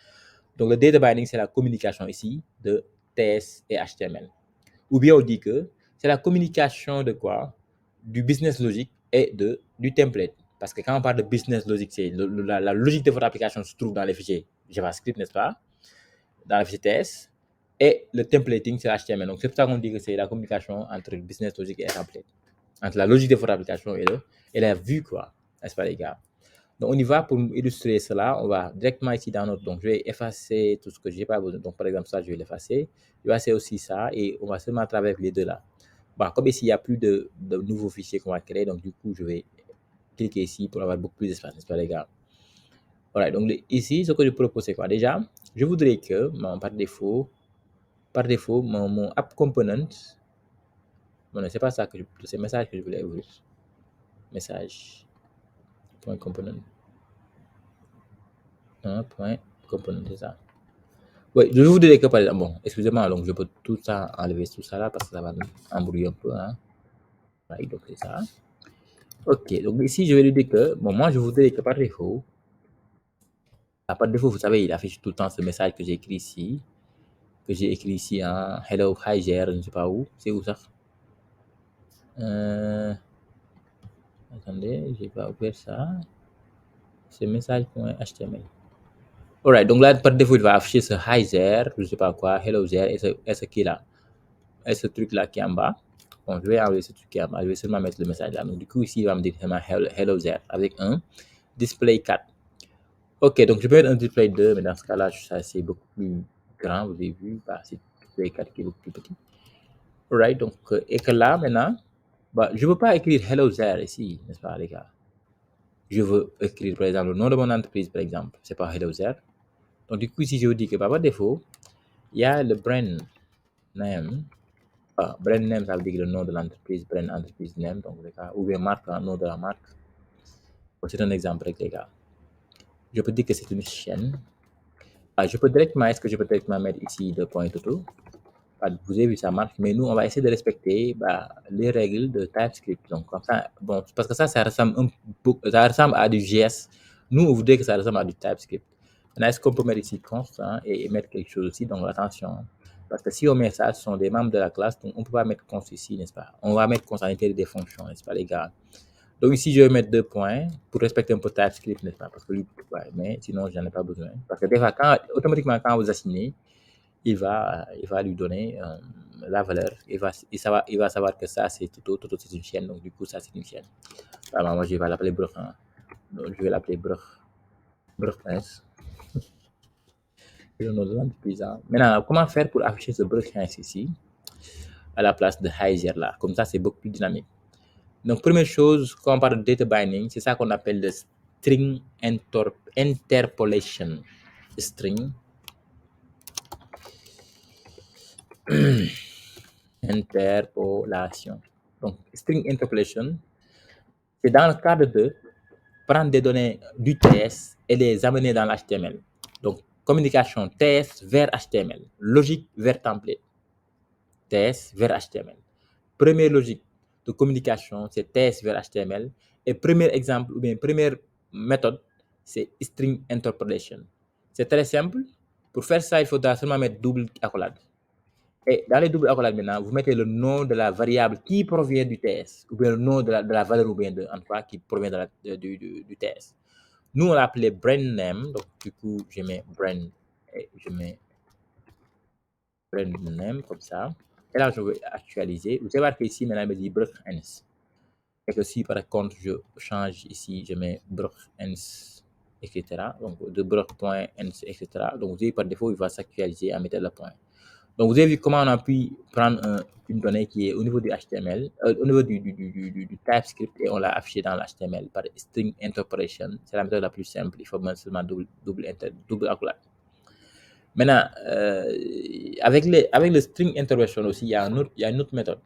Donc, le data binding, c'est la communication ici de TS et HTML. Ou bien on dit que c'est la communication de quoi? Du business logic et du template. Parce que quand on parle de business logic, c'est la logique de votre application se trouve dans les fichiers JavaScript, n'est-ce pas? Dans les fichiers TS. Et le templating, c'est HTML. Donc, c'est pour ça qu'on dit que c'est la communication entre le business logic et le template. Entre la logique de votre application et la vue, quoi. N'est-ce pas, les gars? Donc, on y va pour illustrer cela. On va directement ici dans notre. Donc, je vais effacer tout ce que je n'ai pas besoin. Donc, par exemple, ça, je vais l'effacer. Je vais effacer aussi ça et on va seulement travailler avec les deux là. Bon, comme ici, il n'y a plus de nouveaux fichiers qu'on va créer. Donc, du coup, je vais cliquer ici pour avoir beaucoup plus d'espace, n'est-ce pas, les gars? Voilà. Donc, ici, ce que je propose, c'est quoi? Déjà, je voudrais que, par défaut, mon app component. Bon, c'est pas ça que c'est message que je voulais ouvrir. Message. Point component. Point component, c'est ça. Oui, je vous dirais que par exemple, bon, excusez-moi, donc je peux tout ça enlever tout ça là parce que ça va embrouiller un peu. Hein. Ouais, donc c'est ça. Ok, donc ici je vais lui dire que, bon, moi je voudrais que par défaut, vous savez, il affiche tout le temps ce message que j'ai écrit ici, en Hello, Hi, je ne sais pas où, c'est où ça? Attendez, je vais pas ouvrir ça. C'est message.html. Alright, donc là, par défaut, il va afficher ce Hi there, je ne sais pas quoi, Hello there, et ce qui est là. Et ce truc là qui est en bas. Bon, je vais enlever ce truc qui est en bas. Je vais seulement mettre le message là. Donc, du coup, ici, il va me dire hello there avec un display 4. Ok, donc je peux mettre un display 2, mais dans ce cas-là, ça c'est beaucoup plus grand. Vous avez vu, bah, c'est display 4 qui est beaucoup plus petit. Alright, donc, et que là, maintenant, bah, je ne veux pas écrire hello there ici, n'est-ce pas, les gars? Je veux écrire, par exemple, le nom de mon entreprise, par exemple. C'est pas hello there. Donc, du coup, ici, je vous dis que par défaut, il y a le brand name. Brand name, ça veut dire le nom de l'entreprise, brand entreprise name, donc les gars, ou bien marque, le nom de la marque. C'est un exemple, les gars. Je peux dire que c'est une chaîne. Est-ce que je peux directement mettre ici deux points totaux? Vous avez vu, ça marche, mais nous, on va essayer de respecter les règles de TypeScript. Donc, comme ça, bon, parce que ça ressemble à du JS. Nous, on voudrait que ça ressemble à du TypeScript. Maintenant, est-ce qu'on peut mettre ici constant et mettre quelque chose aussi? Donc, attention. Parce que si on met ça, ce sont des membres de la classe, donc on ne peut pas mettre const ici, n'est-ce pas? On va mettre const à l'intérieur des fonctions, n'est-ce pas, les gars? Donc, ici, je vais mettre deux points pour respecter un peu TypeScript, n'est-ce pas? Parce que lui, ouais, mais sinon, je n'en ai pas besoin. Parce que des fois, automatiquement, quand vous assignez, il va lui donner la valeur. Il va savoir que ça, c'est tout, c'est une chaîne. Donc, du coup, ça, c'est une chaîne. Alors, moi, je vais l'appeler Brug. Hein. Donc, je vais l'appeler Brug. Brugprince. Maintenant, comment faire pour afficher ce Brugprince ici à la place de Heiser là? Comme ça, c'est beaucoup plus dynamique. Donc, première chose, quand on parle de data binding, c'est ça qu'on appelle le string interpolation. String Interpolation. Donc, string interpolation, c'est dans le cadre de prendre des données du TS et les amener dans l'HTML. Donc, communication TS vers HTML, logique vers template, TS vers HTML. Première logique de communication, c'est TS vers HTML. Et premier exemple, ou bien première méthode, c'est string interpolation. C'est très simple. Pour faire ça, il faudra seulement mettre double accolade. Et dans les doubles accolades maintenant, vous mettez le nom de la variable qui provient du TS, ou bien le nom de la valeur, ou bien en tout cas, qui provient du TS. Nous, on l'appelait brand name. Donc, du coup, je mets brand et je mets brand name comme ça. Et là, je vais actualiser. Vous allez voir qu'ici, maintenant, il me dit Bruchens. Et que si, par contre, je change ici, je mets Bruchens, etc. Donc, de Bruch.ens, etc. Donc, vous voyez, par défaut, il va s'actualiser en mettant le point. Donc, vous avez vu comment on a pu prendre une donnée qui est au niveau du HTML, au niveau du TypeScript, et on l'a affiché dans l'HTML par string interpolation. C'est la méthode la plus simple. Il faut seulement double accolade. Maintenant, avec le string interpolation aussi, il y a une autre méthode.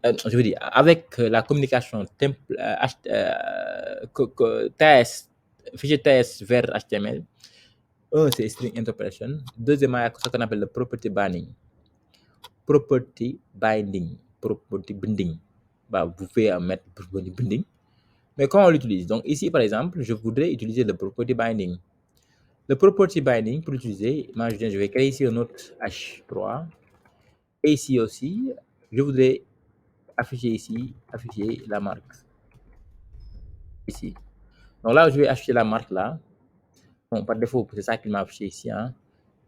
Je veux dire, avec la communication TS, fichier TS vers HTML, un, c'est string interpolation. Deuxièmement, il y a ce qu'on appelle le property binding. Property binding. Bah, vous pouvez mettre property binding. Mais comment on l'utilise? Donc ici, par exemple, je voudrais utiliser le property binding. Le property binding, pour l'utiliser, je vais créer ici un autre H3. Et ici aussi, je voudrais afficher la marque. Ici. Donc là, je vais afficher la marque là. Bon, par défaut, c'est ça qu'il m'a affiché ici. Hein.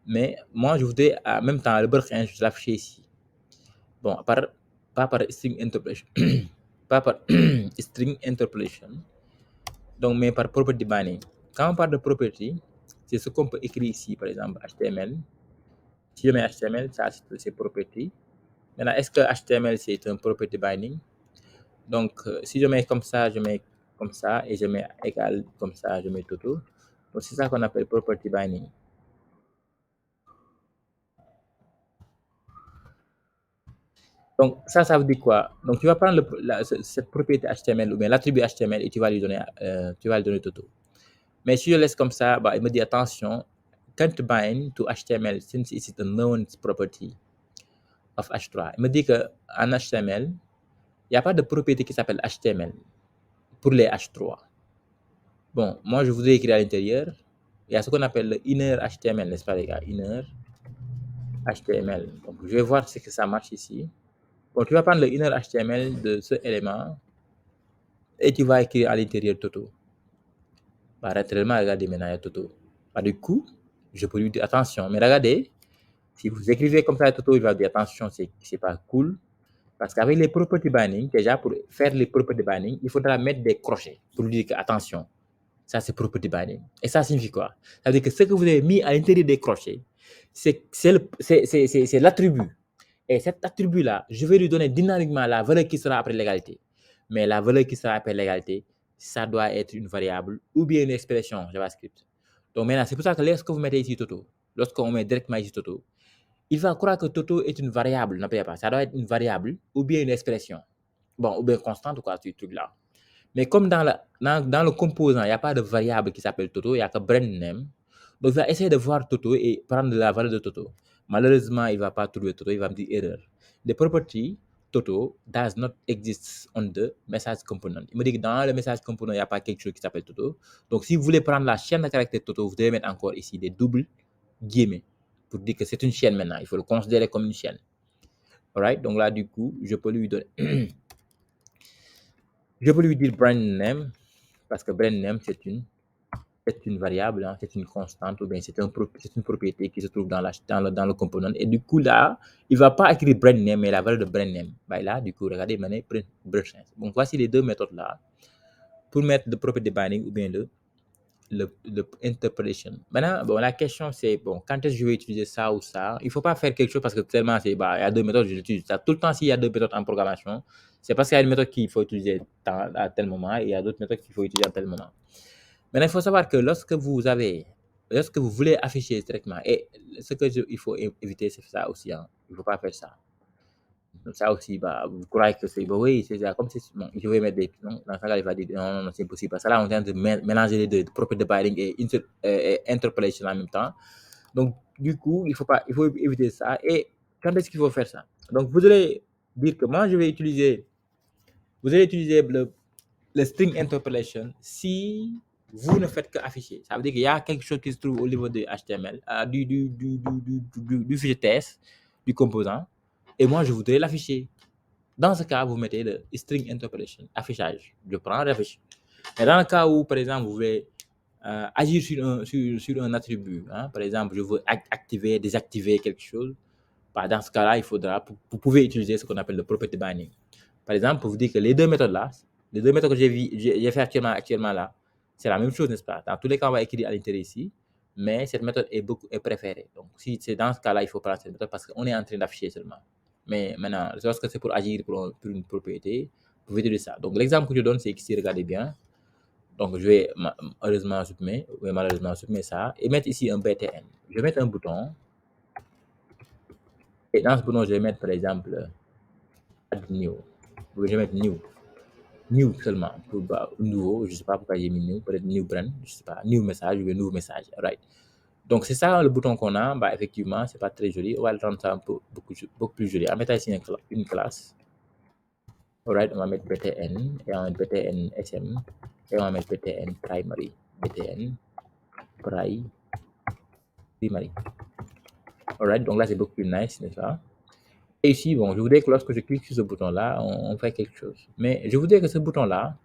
Mais moi, je voudrais en même temps le Bruch 1, je l'afficher ici. Bon, pas par string interpolation. Pas par string interpolation. Donc, mais par property binding. Quand on parle de property, c'est ce qu'on peut écrire ici, par exemple, HTML. Si je mets HTML, ça, c'est property. Maintenant, est-ce que HTML, c'est un property binding? Donc, si je mets comme ça, je mets comme ça, et je mets égal comme ça, je mets toto. Donc, c'est ça qu'on appelle property binding. Donc, ça veut dire quoi? Donc, tu vas prendre cette propriété HTML ou bien l'attribut HTML et tu vas lui donner toto. Mais si je laisse comme ça, bah, il me dit attention, can't bind to HTML since it's a known property of H3. Il me dit qu'en HTML, il n'y a pas de propriété qui s'appelle HTML pour les H3. Bon, moi, je voudrais écrire à l'intérieur. Il y a ce qu'on appelle le inner HTML, n'est-ce pas, les gars? Inner HTML. Donc, je vais voir si ça marche ici. Bon, tu vas prendre le inner HTML de ce élément et tu vas écrire à l'intérieur Toto. Bah, naturellement, regardez maintenant, il y a Toto. Bah, du coup, je peux lui dire attention. Mais regardez, si vous écrivez comme ça Toto, il va dire attention, c'est pas cool. Parce qu'avec les property binding, déjà, pour faire les property binding, il faudra mettre des crochets pour lui dire que attention, ça c'est property binding. Et ça signifie quoi? Ça veut dire que ce que vous avez mis à l'intérieur des crochets, c'est l'attribut. Et cet attribut-là, je vais lui donner dynamiquement la valeur qui sera après l'égalité. Mais la valeur qui sera après l'égalité, ça doit être une variable ou bien une expression JavaScript. Donc maintenant, c'est pour ça que lorsque vous mettez ici Toto, lorsqu'on met directement ici Toto, il va croire que Toto est une variable, n'empêche pas. Ça doit être une variable ou bien une expression. Bon, ou bien constante, quoi, ce truc-là. Mais comme dans le composant, il n'y a pas de variable qui s'appelle Toto, il n'y a que brand name. Donc, il va essayer de voir Toto et prendre la valeur de Toto. Malheureusement, il ne va pas trouver Toto, il va me dire erreur. The property Toto does not exist on the message component. Il me dit que dans le message component, il n'y a pas quelque chose qui s'appelle Toto. Donc, si vous voulez prendre la chaîne de caractères Toto, vous devez mettre encore ici des doubles guillemets pour dire que c'est une chaîne maintenant. Il faut le considérer comme une chaîne. Alright? Donc là, du coup, je peux lui donner... je peux lui dire brand name parce que brand name, c'est une variable, hein, c'est une constante, ou bien c'est une propriété qui se trouve dans le component. Et du coup, là, il ne va pas écrire brand name, mais la valeur de brand name. Bah, là, du coup, regardez, maintenant, brand name. Donc, voici les deux méthodes là pour mettre le property binding ou bien le interpolation. Maintenant, bon, la question c'est, bon, quand est-ce que je vais utiliser ça ou ça? Il ne faut pas faire quelque chose parce que tellement il y a deux méthodes, je l'utilise. Tout le temps, s'il y a deux méthodes en programmation, c'est parce qu'il y a une méthode qu'il faut utiliser à tel moment et il y a d'autres méthodes qu'il faut utiliser à tel moment. Maintenant, il faut savoir que lorsque vous voulez afficher directement, et il faut éviter, c'est ça aussi, hein, Il faut pas faire ça. Donc ça aussi, bah, vous croyez que c'est, bah oui, c'est ça, comme c'est, bon, je vais mettre des, non, dans ce cas, il va dire, non, non, non, c'est impossible. Parce que là, on est en train de mélanger les deux, property binding et, interpolation en même temps. Donc, du coup, il faut éviter ça. Et quand est-ce qu'il faut faire ça? Donc, vous allez dire que moi, vous allez utiliser le string interpolation si vous ne faites qu'afficher. Ça veut dire qu'il y a quelque chose qui se trouve au niveau de HTML, du fichier test, du composant, et moi, je voudrais l'afficher. Dans ce cas, vous mettez le string interpolation, affichage. Je prends l'affiche. Et dans le cas où, par exemple, vous voulez agir sur un attribut, hein, par exemple, je veux activer, désactiver quelque chose, bah, dans ce cas-là, il faudra, vous pouvez utiliser ce qu'on appelle le property binding. Par exemple, pour vous dire que les deux méthodes là, les deux méthodes que j'ai fait actuellement là, c'est la même chose, n'est-ce pas? Dans tous les cas, on va écrire à l'intérieur ici, mais cette méthode est préférée. Donc, si c'est dans ce cas-là, il faut prendre cette méthode parce qu'on est en train d'afficher seulement. Mais maintenant, lorsque c'est pour agir pour une propriété, vous pouvez utiliser ça. Donc, l'exemple que je donne, c'est ici, regardez bien. Donc, je vais malheureusement supprimer ça et mettre ici un btn. Je vais mettre un bouton. Et dans ce bouton, je vais mettre par exemple add new. Je vais mettre new seulement pour nouveau. Je ne sais pas pourquoi j'ai mis new, peut-être new brand, je ne sais pas, new message, ou nouveau message. Right. Donc, c'est ça le bouton qu'on a. Bah, effectivement, c'est pas très joli. On va le rendre ça un peu beaucoup plus joli. On va mettre ici une classe. Alright, on va mettre btn et on va mettre btn sm et on va mettre btn primary. btn primary. Alright, donc là, c'est beaucoup plus nice, n'est-ce pas? Et ici, bon, je voudrais que lorsque je clique sur ce bouton-là, on fait quelque chose. Mais je voudrais que ce bouton-là,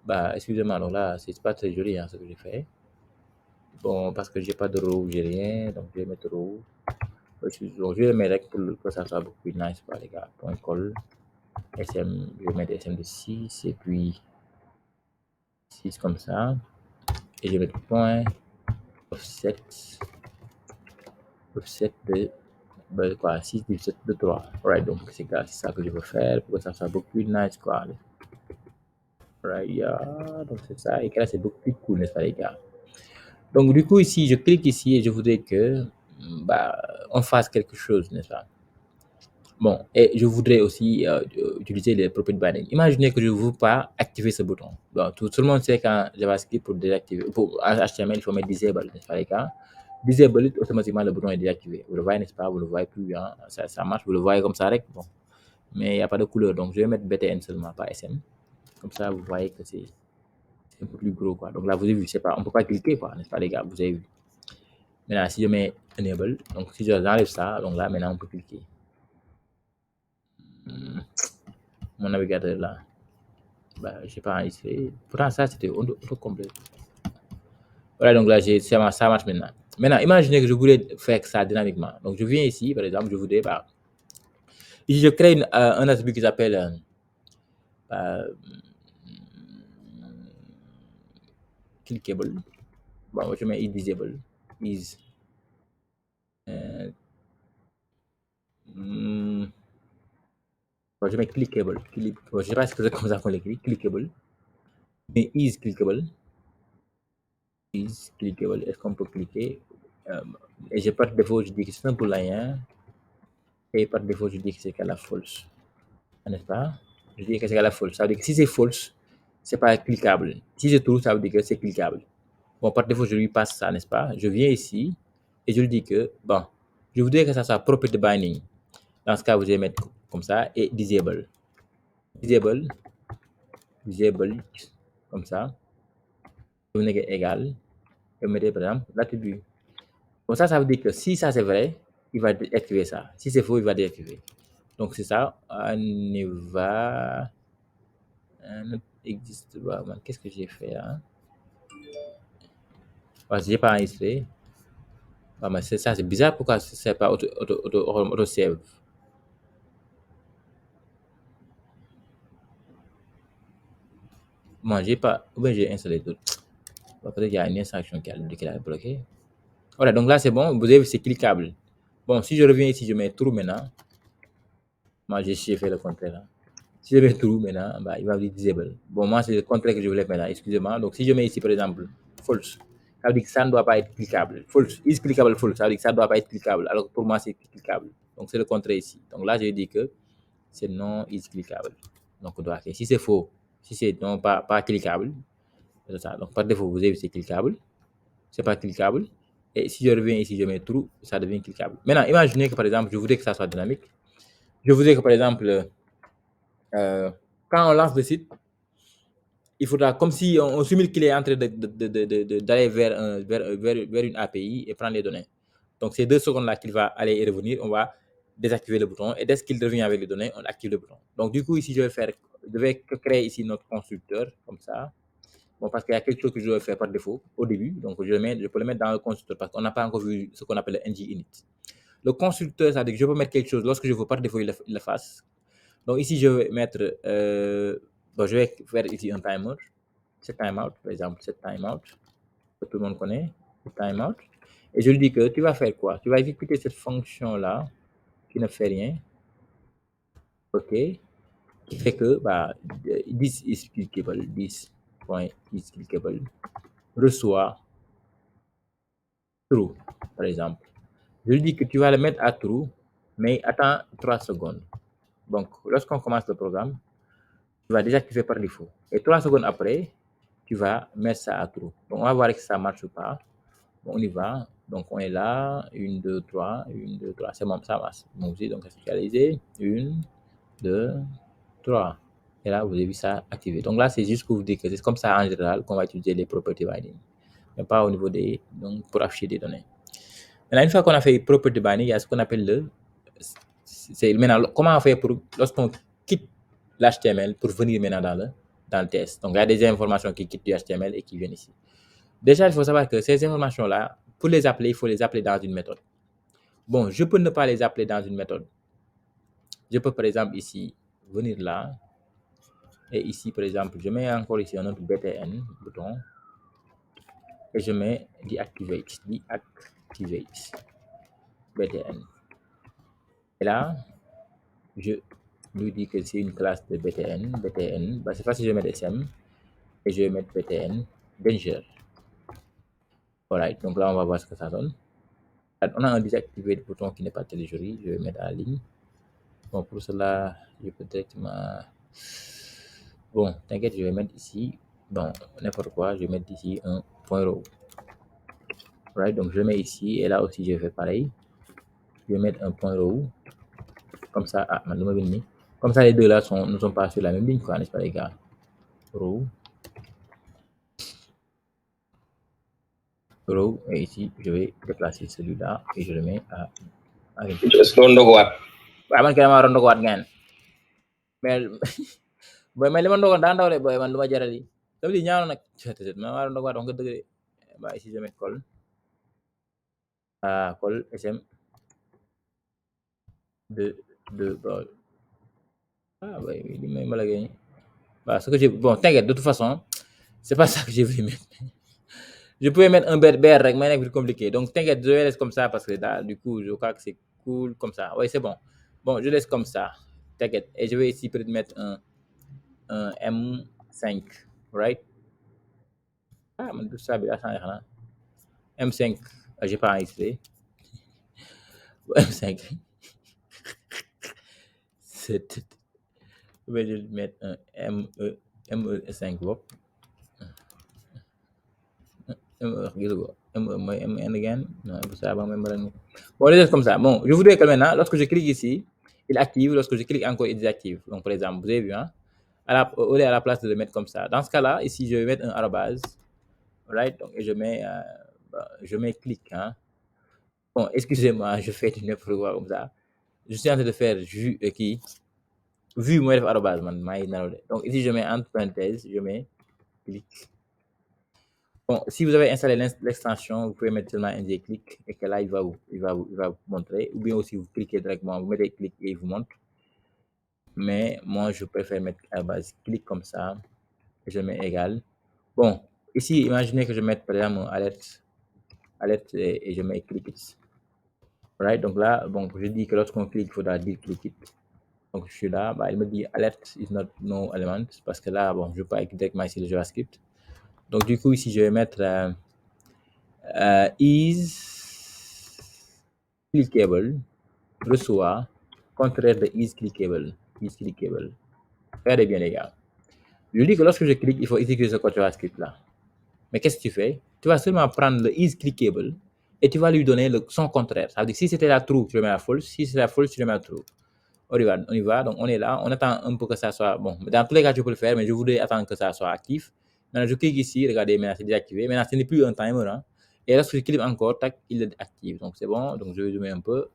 bah, excusez-moi, donc là, c'est pas très joli hein, ce que j'ai fait. Bon, parce que j'ai pas de row, j'ai rien, donc je vais mettre row. Donc, je vais mettre pour que ça soit beaucoup plus nice, les gars. Point call, SM, je vais mettre SM de 6 et puis 6 comme ça. Et je vais mettre point offset de quoi, 6 17 de 3. Right, donc c'est ça que je veux faire pour que ça soit beaucoup plus nice, quoi. Right, yeah. Donc c'est ça, et là c'est beaucoup plus cool, n'est-ce pas, les gars? Donc du coup, ici, je clique ici et je voudrais que bah, on fasse quelque chose, n'est-ce pas? Bon, et je voudrais aussi utiliser les property binding. Imaginez que je ne veux pas activer ce bouton. Bon, tout le monde sait qu'en JavaScript, pour désactiver, pour HTML, il faut mettre disable, n'est-ce pas, les gars? Disable, automatiquement, le bouton est désactivé. Vous le voyez, n'est-ce pas? Vous le voyez plus, hein? Ça marche, vous le voyez comme ça, avec. Bon. Mais il n'y a pas de couleur, donc je vais mettre BTN seulement, pas SM. Comme ça, vous voyez que c'est un peu plus gros, quoi. Donc là, vous avez vu, c'est pas, on ne peut pas cliquer, quoi, n'est-ce pas, les gars? Vous avez vu. Maintenant, si je mets enable, donc si j'enlève ça, donc là, maintenant, on peut cliquer. Mon navigateur là, bah, je sais pas enregistré. Pourtant, ça, c'était auto-complet. Voilà, donc là, ça marche maintenant. Maintenant, imaginez que je voulais faire ça dynamiquement. Donc, je viens ici, par exemple, je voudrais, bah, ici, je crée un attribut qui s'appelle clickable. Bon, je mets is disable. Is. Bon, je mets clickable. Bon, je sais pas si c'est comme ça qu'on l'écrit. Clickable. Mais is clickable. Is clickable. Est-ce qu'on peut cliquer? Et j'ai par défaut, je dis que c'est simple line. Et par défaut, je dis que c'est égal à false. N'est-ce pas? Je dis que c'est égal à false. Ça veut dire que si c'est false, c'est pas cliquable. Si c'est true, ça veut dire que c'est cliquable. Bon, par défaut, je lui passe ça, n'est-ce pas? Je viens ici et je lui dis que, bon, je voudrais que ça soit property binding. Dans ce cas, vous allez mettre comme ça et disable. Disable, comme ça. Vous mettez égal. Et vous mettez par exemple l'attribut. Bon, ça veut dire que si ça c'est vrai, il va activer ça. Si c'est faux, il va désactiver. Donc c'est ça. On y va. Existe pas. Qu'est-ce que j'ai fait là? Parce que j'ai pas enregistré. Mais c'est ça, c'est bizarre pourquoi c'est pas auto-save. Moi, j'ai pas. Ou bien j'ai installé tout. Peut-être qu'il y a une instruction qui a bloqué. Voilà, donc là c'est bon. Vous avez vu, c'est cliquable. Bon, si je reviens ici, je mets true maintenant. Moi, j'ai fait le contraire. Là. Si je mets true maintenant, bah, il va dire disable. Bon, moi, c'est le contraire que je voulais maintenant. Excusez-moi. Donc, si je mets ici, par exemple, false, ça veut dire que ça ne doit pas être cliquable. False, is clickable false, ça veut dire que ça ne doit pas être cliquable. Alors que pour moi, c'est cliquable. Donc, c'est le contraire ici. Donc là, je dis que c'est non is clickable. Donc, on doit cliquer. Si c'est faux, si c'est non pas cliquable, c'est ça. Donc, par défaut, vous avez c'est cliquable, c'est pas cliquable. Et si je reviens ici, je mets true, ça devient cliquable. Maintenant, imaginez que par exemple, je voudrais que ça soit dynamique. Je voudrais que par exemple, quand on lance le site, il faudra, comme si on simule qu'il est en train d'aller vers une API et prendre les données. Donc, ces 2 secondes-là qu'il va aller et revenir, on va désactiver le bouton. Et dès qu'il revient avec les données, on active le bouton. Donc, du coup, ici, je vais créer ici notre constructeur, comme ça. Bon, parce qu'il y a quelque chose que je dois faire par défaut au début. Donc, je peux le mettre dans le constructeur parce qu'on n'a pas encore vu ce qu'on appelle le ng-init. Le constructeur, ça veut dire que je peux mettre quelque chose lorsque je veux par défaut il le fasse. Donc, ici, je vais mettre, je vais faire ici un timer. C'est timeout, par exemple, c'est timeout, que tout le monde connaît, timeout. Et je lui dis que tu vas faire quoi? Tu vas exécuter cette fonction-là qui ne fait rien, OK, qui fait que this is clickable, this point is clickable, reçoit true, par exemple. Je lui dis que tu vas le mettre à true, mais attends 3 secondes. Donc, lorsqu'on commence le programme, tu vas désactiver par défaut. Et 3 secondes après, tu vas mettre ça à true. Donc, on va voir si ça marche ou pas. Bon, on y va. Donc, on est là. 1, 2, 3. 1, 2, 3. C'est bon, ça marche. Donc, donc, réaliser. 1, 2, 3. Et là, vous avez vu ça activé. Donc là, c'est juste pour vous dire que c'est comme ça en général qu'on va utiliser les property binding. Mais pas au niveau des. Donc, pour afficher des données. Maintenant, une fois qu'on a fait property binding, il y a ce qu'on appelle le. C'est maintenant, comment on fait pour. Lorsqu'on quitte l'HTML pour venir maintenant dans le test. Donc, il y a des informations qui quittent du HTML et qui viennent ici. Déjà, il faut savoir que ces informations-là, pour les appeler, il faut les appeler dans une méthode. Bon, je peux ne pas les appeler dans une méthode. Je peux, par exemple, ici, venir là. Et ici, par exemple, je mets encore ici un autre btn, bouton. Et je mets deactivate, btn. Et là, je lui dis que c'est une classe de btn. C'est facile, je vais mettre sm. Et je vais mettre btn danger. Alright, donc là, on va voir ce que ça donne. On a un deactivate bouton qui n'est pas téléchargé. Je vais mettre en ligne. Bon, pour cela, je peux directement. Bon, t'inquiète, je vais mettre ici. Bon, n'importe quoi, je vais mettre ici un point row. Right, donc je mets ici. Et là aussi, je fais pareil. Je vais mettre un point row. Comme ça, comme ça, les deux là ne sont pas sur la même ligne, quoi, n'est-ce pas, les gars? Row. Row. Et ici, je vais déplacer celui-là. Et je le mets à. Just rondokuwaat. waaw man kay damaa rondokuwaat ngeen mais booy man li ma ndogoon daa ndaw de booy man lu ma jaral yi dama di ñaaw nag ma maa rondokuwaat wax nga dëgg de ba ici je mets col col sm de bro ouais li may malagay ce que j'ai bon t'inquiète de toute façon c'est pas ça que j'ai voulu mettre je pouvais mettre un BR rek mais nekk plus compliqué donc t'inquiète je laisse comme ça parce que du coup je crois que c'est cool comme ça ouais c'est bon je laisse comme ça t'inquiète et je vais ici peut-être mettre un M5 right man tout ça bi daa changé xanaa M5 j'ai pas enregistré M5 je vais mettre un ME5 bopp MN again non ça va même bon les comme ça bon je voudrais que maintenant lorsque je clique ici il active lorsque je clique encore il désactive donc par exemple vous avez vu au lieu à la place de le mettre comme ça dans ce cas là ici je vais mettre un arrobase right donc et je mets clic bon excusez-moi je fais du n'importe quoi comme ça je suis en train de faire vu mooy def arrobase man maa ngi nelaw de donc ici je mets entre parenthèses je mets clic bon si vous avez installé l'extension vous pouvez mettre seulement un clic et que là il va vous montrer ou bien aussi vous cliquez directement vous mettez clic et il vous montre mais moi je préfère mettre arrobase clic comme ça je mets égal bon ici imaginez que je mette par exemple alerte et je mets click it right donc là bon je dis que lorsqu'on clique il faudra dire click it. Donc, je suis là, il me dit alert is not no element parce que là, bon, je ne vais pas écrire directement ici le JavaScript. Donc, du coup, ici, je vais mettre is clickable. reçoit contraire de is clickable. Regardez bien, les gars. Je dis que lorsque je clique, il faut exécuter ce code JavaScript-là. Mais qu'est-ce que tu fais? Tu vas seulement prendre le is clickable et tu vas lui donner son contraire. Ça veut dire que si c'était la true, tu le mets à false. Si c'est la false, tu le mets à true. On y va. Donc, on est là. On attend un peu que ça soit... Bon, dans tous les cas, je peux le faire, mais je voudrais attendre que ça soit actif. Maintenant, je clique ici. Regardez, maintenant, c'est désactivé. Maintenant, ce n'est plus un timer. Hein. Et lorsque je clique encore, tac, il est actif. Donc, c'est bon. Donc, je vais zoomer un peu.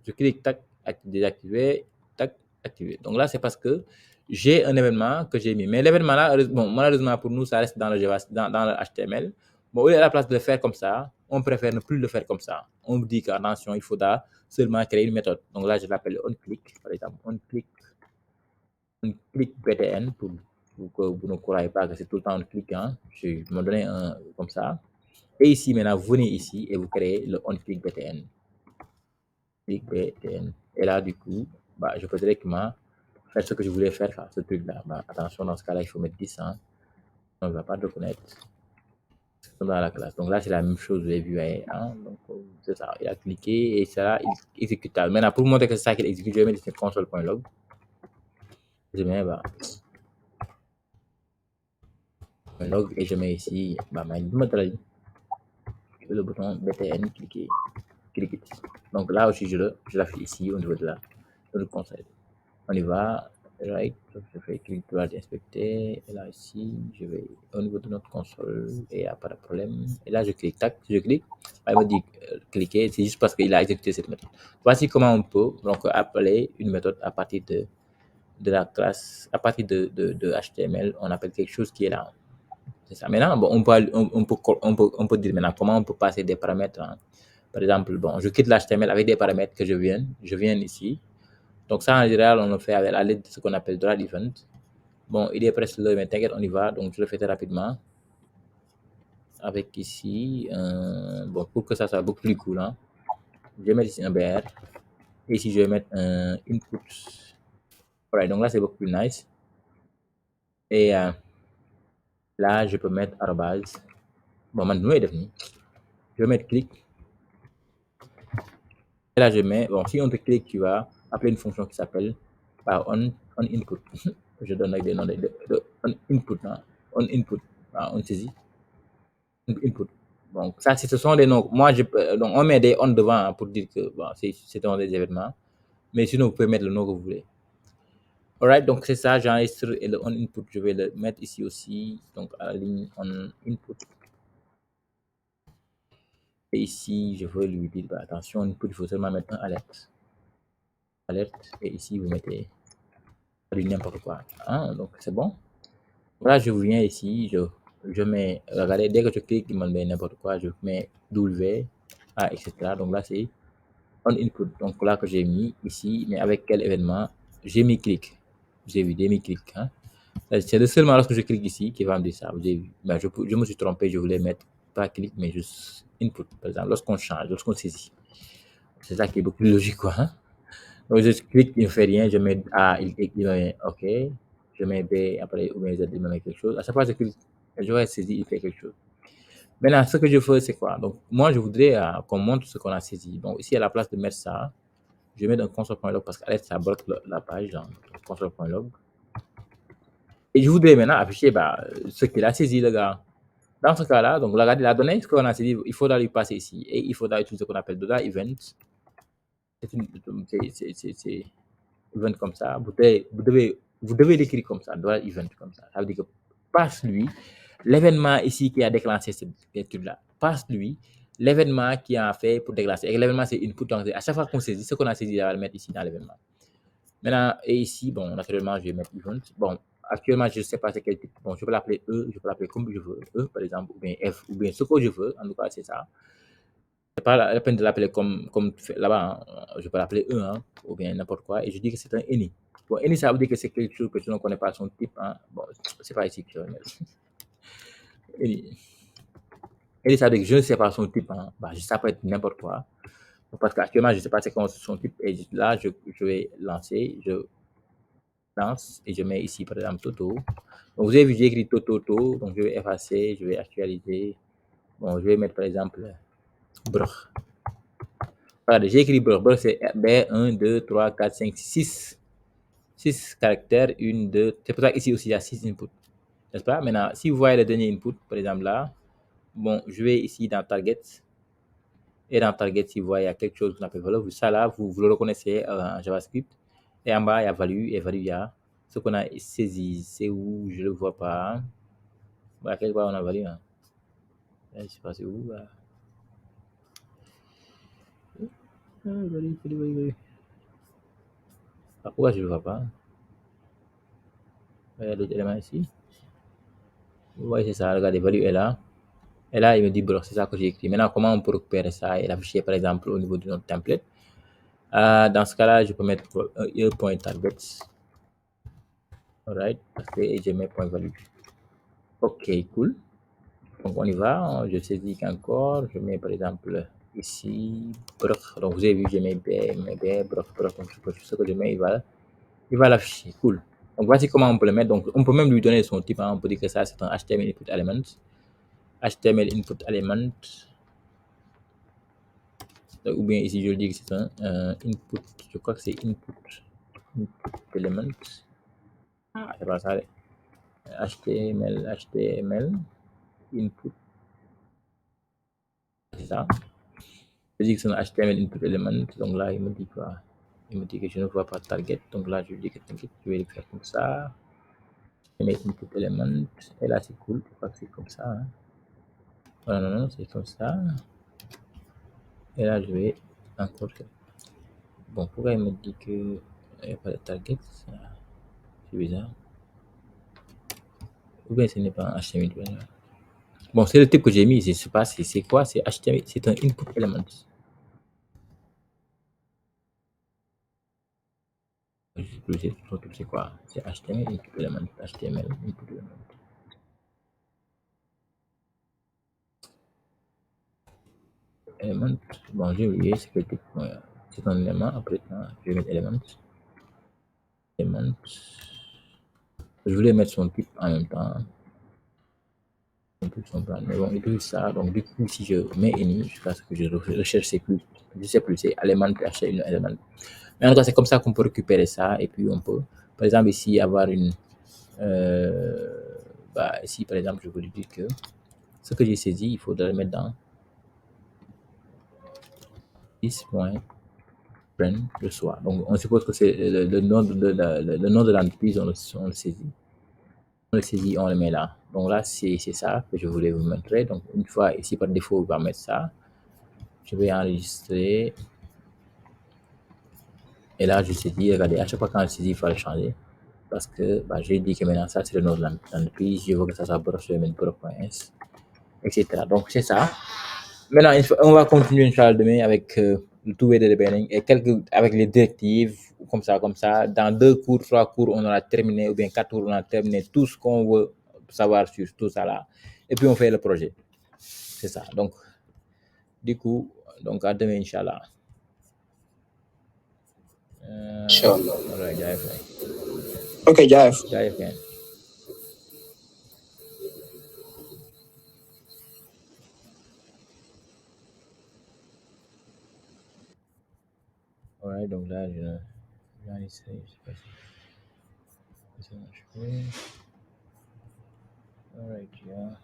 Je clique, tac, désactiver, tac, activer. Donc là, c'est parce que j'ai un événement que j'ai mis. Mais l'événement là, bon, malheureusement pour nous, ça reste dans le HTML. Bon, au lieu à la place de le faire comme ça, on préfère ne plus le faire comme ça. On dit qu'attention, il faudra seulement créer une méthode. Donc là, je l'appelle onClick, par exemple. OnClick BTN pour que vous ne croyez pas que c'est tout le temps onClick. Hein. Je vais me donner un comme ça. Et ici, maintenant, vous venez ici et vous créez le onClick BTN. BTN. Et là, du coup, bah, je peux directement faire ce que je voulais faire, ce truc-là. Bah, attention, dans ce cas-là, il faut mettre 10. Hein. On ne va pas reconnaître. Dans la classe. Donc là, c'est la même chose, vous avez vu. Hein. Donc, c'est ça. Il a cliqué et ça, il exécutable. Maintenant, pour vous montrer que c'est ça qu'il exécute, je vais mettre ici console.log. Je mets log et je mets ici le bouton BTN, cliquer. Donc là aussi, je l'affiche ici au niveau de la console. On y va, right, je fais clic droit inspecter, et là ici, je vais au niveau de notre console, et il n'y a pas de problème, et là je clique, tac, je clique, il me dit cliquer, c'est juste parce qu'il a exécuté cette méthode. Voici comment on peut donc appeler une méthode à partir de la classe, à partir de HTML, on appelle quelque chose qui est là. C'est ça. Maintenant, bon, on peut dire maintenant comment on peut passer des paramètres. Hein. Par exemple, bon, je quitte l'HTML avec des paramètres que je viens ici. Donc ça, en général, on le fait avec à l'aide de ce qu'on appelle draw event. Bon, il est presque l'heure, mais t'inquiète, on y va. Donc je le fais très rapidement. Avec ici, bon, pour que ça soit beaucoup plus cool, hein, je vais mettre ici un BR. Et ici, je vais mettre un input. Alright, donc là, c'est beaucoup plus nice. Et là, je peux mettre arrobase. Bon, maintenant, il est devenu. Je vais mettre clic. Et là, je mets, bon, si on te clique, tu vas appeler une fonction qui s'appelle on input. Je donne avec des noms de on input, hein, on input, on saisit. Input. Donc, ça, ce sont des noms. Moi, donc, on met des on devant pour dire que bon, c'est dans des événements. Mais sinon, vous pouvez mettre le nom que vous voulez. Alright, donc c'est ça, j'enregistre et le on input, je vais le mettre ici aussi. Donc, à la ligne on input. Et ici, je veux lui dire, bah, attention, input, il faut seulement mettre un alerte. Alerte, et ici, vous mettez n'importe quoi. Hein, donc, c'est bon. Là, je viens ici, je mets, regardez, dès que je clique, il me met n'importe quoi, je mets W, A, etc. Donc là, c'est on input. Donc là que j'ai mis ici, mais avec quel événement? J'ai mis clic. J'ai vu des mis clic. Hein? C'est seulement lorsque je clique ici qui va me dire ça. Vous avez vu. Ben, je me suis trompé, je voulais mettre pas clic, mais juste input. Par exemple, lorsqu'on change, lorsqu'on saisit. C'est ça qui est beaucoup plus logique, quoi. Hein? Donc je clique, il ne fait rien, je mets A, il met OK. Je mets B, après, ou bien Z, il me met quelque chose. À chaque fois que je clique, j'aurais saisi, il fait quelque chose. Maintenant, ce que je fais, c'est quoi? Donc, moi, je voudrais qu'on montre ce qu'on a saisi. Donc, ici, à la place de mettre ça, je vais mettre un console.log parce qu'à l'aide, ça bloque la page. Hein, console.log. Et je voudrais maintenant afficher ce qu'il a saisi, le gars. Dans ce cas-là, donc, regardez la donnée, ce qu'on a saisi, il faudra lui passer ici. Et il faudra utiliser ce qu'on appelle draw event. C'est event comme ça. Vous devez l'écrire comme ça, draw event comme ça. Ça veut dire que passe-lui l'événement ici qui a déclenché cette étude-là. Passe-lui l'événement qui a fait pour déclencher. Et l'événement, c'est input. Donc, à chaque fois qu'on saisit, ce qu'on a saisi, on va le mettre ici dans l'événement. Maintenant, et ici, bon, naturellement, je vais mettre event. Bon, actuellement, je ne sais pas c'est quel type. Bon, je peux l'appeler E, je peux l'appeler comme je veux. E, par exemple, ou bien F, ou bien ce que je veux. En tout cas, c'est ça. C'est pas la peine de l'appeler comme là-bas. Hein. Je peux l'appeler E, hein, ou bien n'importe quoi. Et je dis que c'est un any. Bon, any, ça veut dire que c'est quelque chose que tu ne connais pas son type. Hein. Bon, c'est pas ici que je vais mettre. Any. Et ça veut dire que je ne sais pas son type. Hein. Bah, ça peut être n'importe quoi. Parce qu'actuellement, je ne sais pas c'est comment son type. Et là, je vais lancer. Je lance et je mets ici, par exemple, Toto. Donc, vous avez vu, j'ai écrit Toto. Donc, je vais effacer. Je vais actualiser. Bon, je vais mettre, par exemple, brr. Regardez, j'ai écrit Brr. Brr, c'est B1, 2, 3, 4, 5, 6. 6 caractères, 1, 2. C'est pour ça qu'ici aussi, il y a 6 inputs. N'est-ce pas? Maintenant, si vous voyez le dernier input, par exemple là, bon, je vais ici dans Target. Et dans Target, si vous voyez, il y a quelque chose qu'on appelle valeur. Ça là, vous le reconnaissez en JavaScript. Et en bas, il y a value. Et value, il y a ce qu'on a saisi. C'est où je ne le vois pas. Voilà, quelque part, on a value. Hein. Je ne sais pas c'est où. Value. Ah, pourquoi je ne le vois pas? Il y a d'autres éléments ici. Vous voyez, c'est ça. Regardez, value est là. Et là, il me dit, bon, c'est ça que j'ai écrit. Maintenant, comment on peut récupérer ça et l'afficher, par exemple, au niveau de notre template? Dans ce cas-là, je peux mettre point target. Alright, et je mets point value. Ok, cool. Donc, on y va. Je saisis encore. Je mets, par exemple, ici, brr. Donc, vous avez vu, je mets B, brr. Donc, ce que je mets, il va l'afficher. Cool. Donc, voici comment on peut le mettre. Donc, on peut même lui donner son type. Hein. On peut dire que ça, c'est un HTML input element. HTML input element. Ou bien ici, je le dis que c'est un input. Je crois que c'est input element. Ah, c'est pas ça. HTML input. C'est ça. Je dis que c'est un HTML input element. Donc là, il me dit quoi? Il me dit que je ne vois pas target. Donc là, je lui dis que t'inquiète, je vais le faire comme ça. Je mets input element. Et là, c'est cool. Je crois que c'est comme ça. Hein. Non, c'est comme ça. Et là, je vais encore. Bon, pourquoi il me dit que il n'y a pas de target? C'est bizarre. Ou bien ce n'est pas un HTML. Bon, c'est le type que j'ai mis. Je ne sais pas c'est quoi. C'est HTML. C'est un input element. Je sais plus c'est quoi. C'est HTML input element. HTML input element. Element. Bon, j'ai oublié. C'est quel type. C'est un élément. Après, je vais mettre element. Element. Je voulais mettre son type en même temps. Son plan. Mais bon, il trouve ça. Donc, du coup, si je mets any, je pense que je recherche, c'est plus. Je sais plus, c'est element, acheter une element. Mais en tout cas, c'est comme ça qu'on peut récupérer ça. Et puis, on peut, par exemple, ici, avoir une. Ici, par exemple, je vous dire que ce que j'ai saisi, il faudrait le mettre dans this.print le soir. Donc, on suppose que c'est le nom de l'entreprise, on le saisit. On le saisit, on le met là. Donc là, c'est ça que je voulais vous montrer. Donc, une fois ici, par défaut, on va mettre ça. Je vais enregistrer. Et là, je saisis, regardez, à chaque fois quand je saisis, il faut le changer. Parce que j'ai dit que maintenant, ça, c'est le nom de l'entreprise. Je veux que ça soit broche, je vais mettre broche.s, etc. Donc, c'est ça. Maintenant, on va continuer, Inch'Allah, demain avec le tout de learning et avec les directives, comme ça. Dans 2 cours, 3 cours, on aura terminé, ou bien 4 cours, on a terminé tout ce qu'on veut savoir sur tout ça là. Et puis, on fait le projet. C'est ça. Donc, du coup, donc à demain, Inch'Allah. Inshallah. All right, Jaif. Okay, Jaif. Jaif, man. All right, donc là, je vais essayer, je sais pas si ça marche. All right, yeah.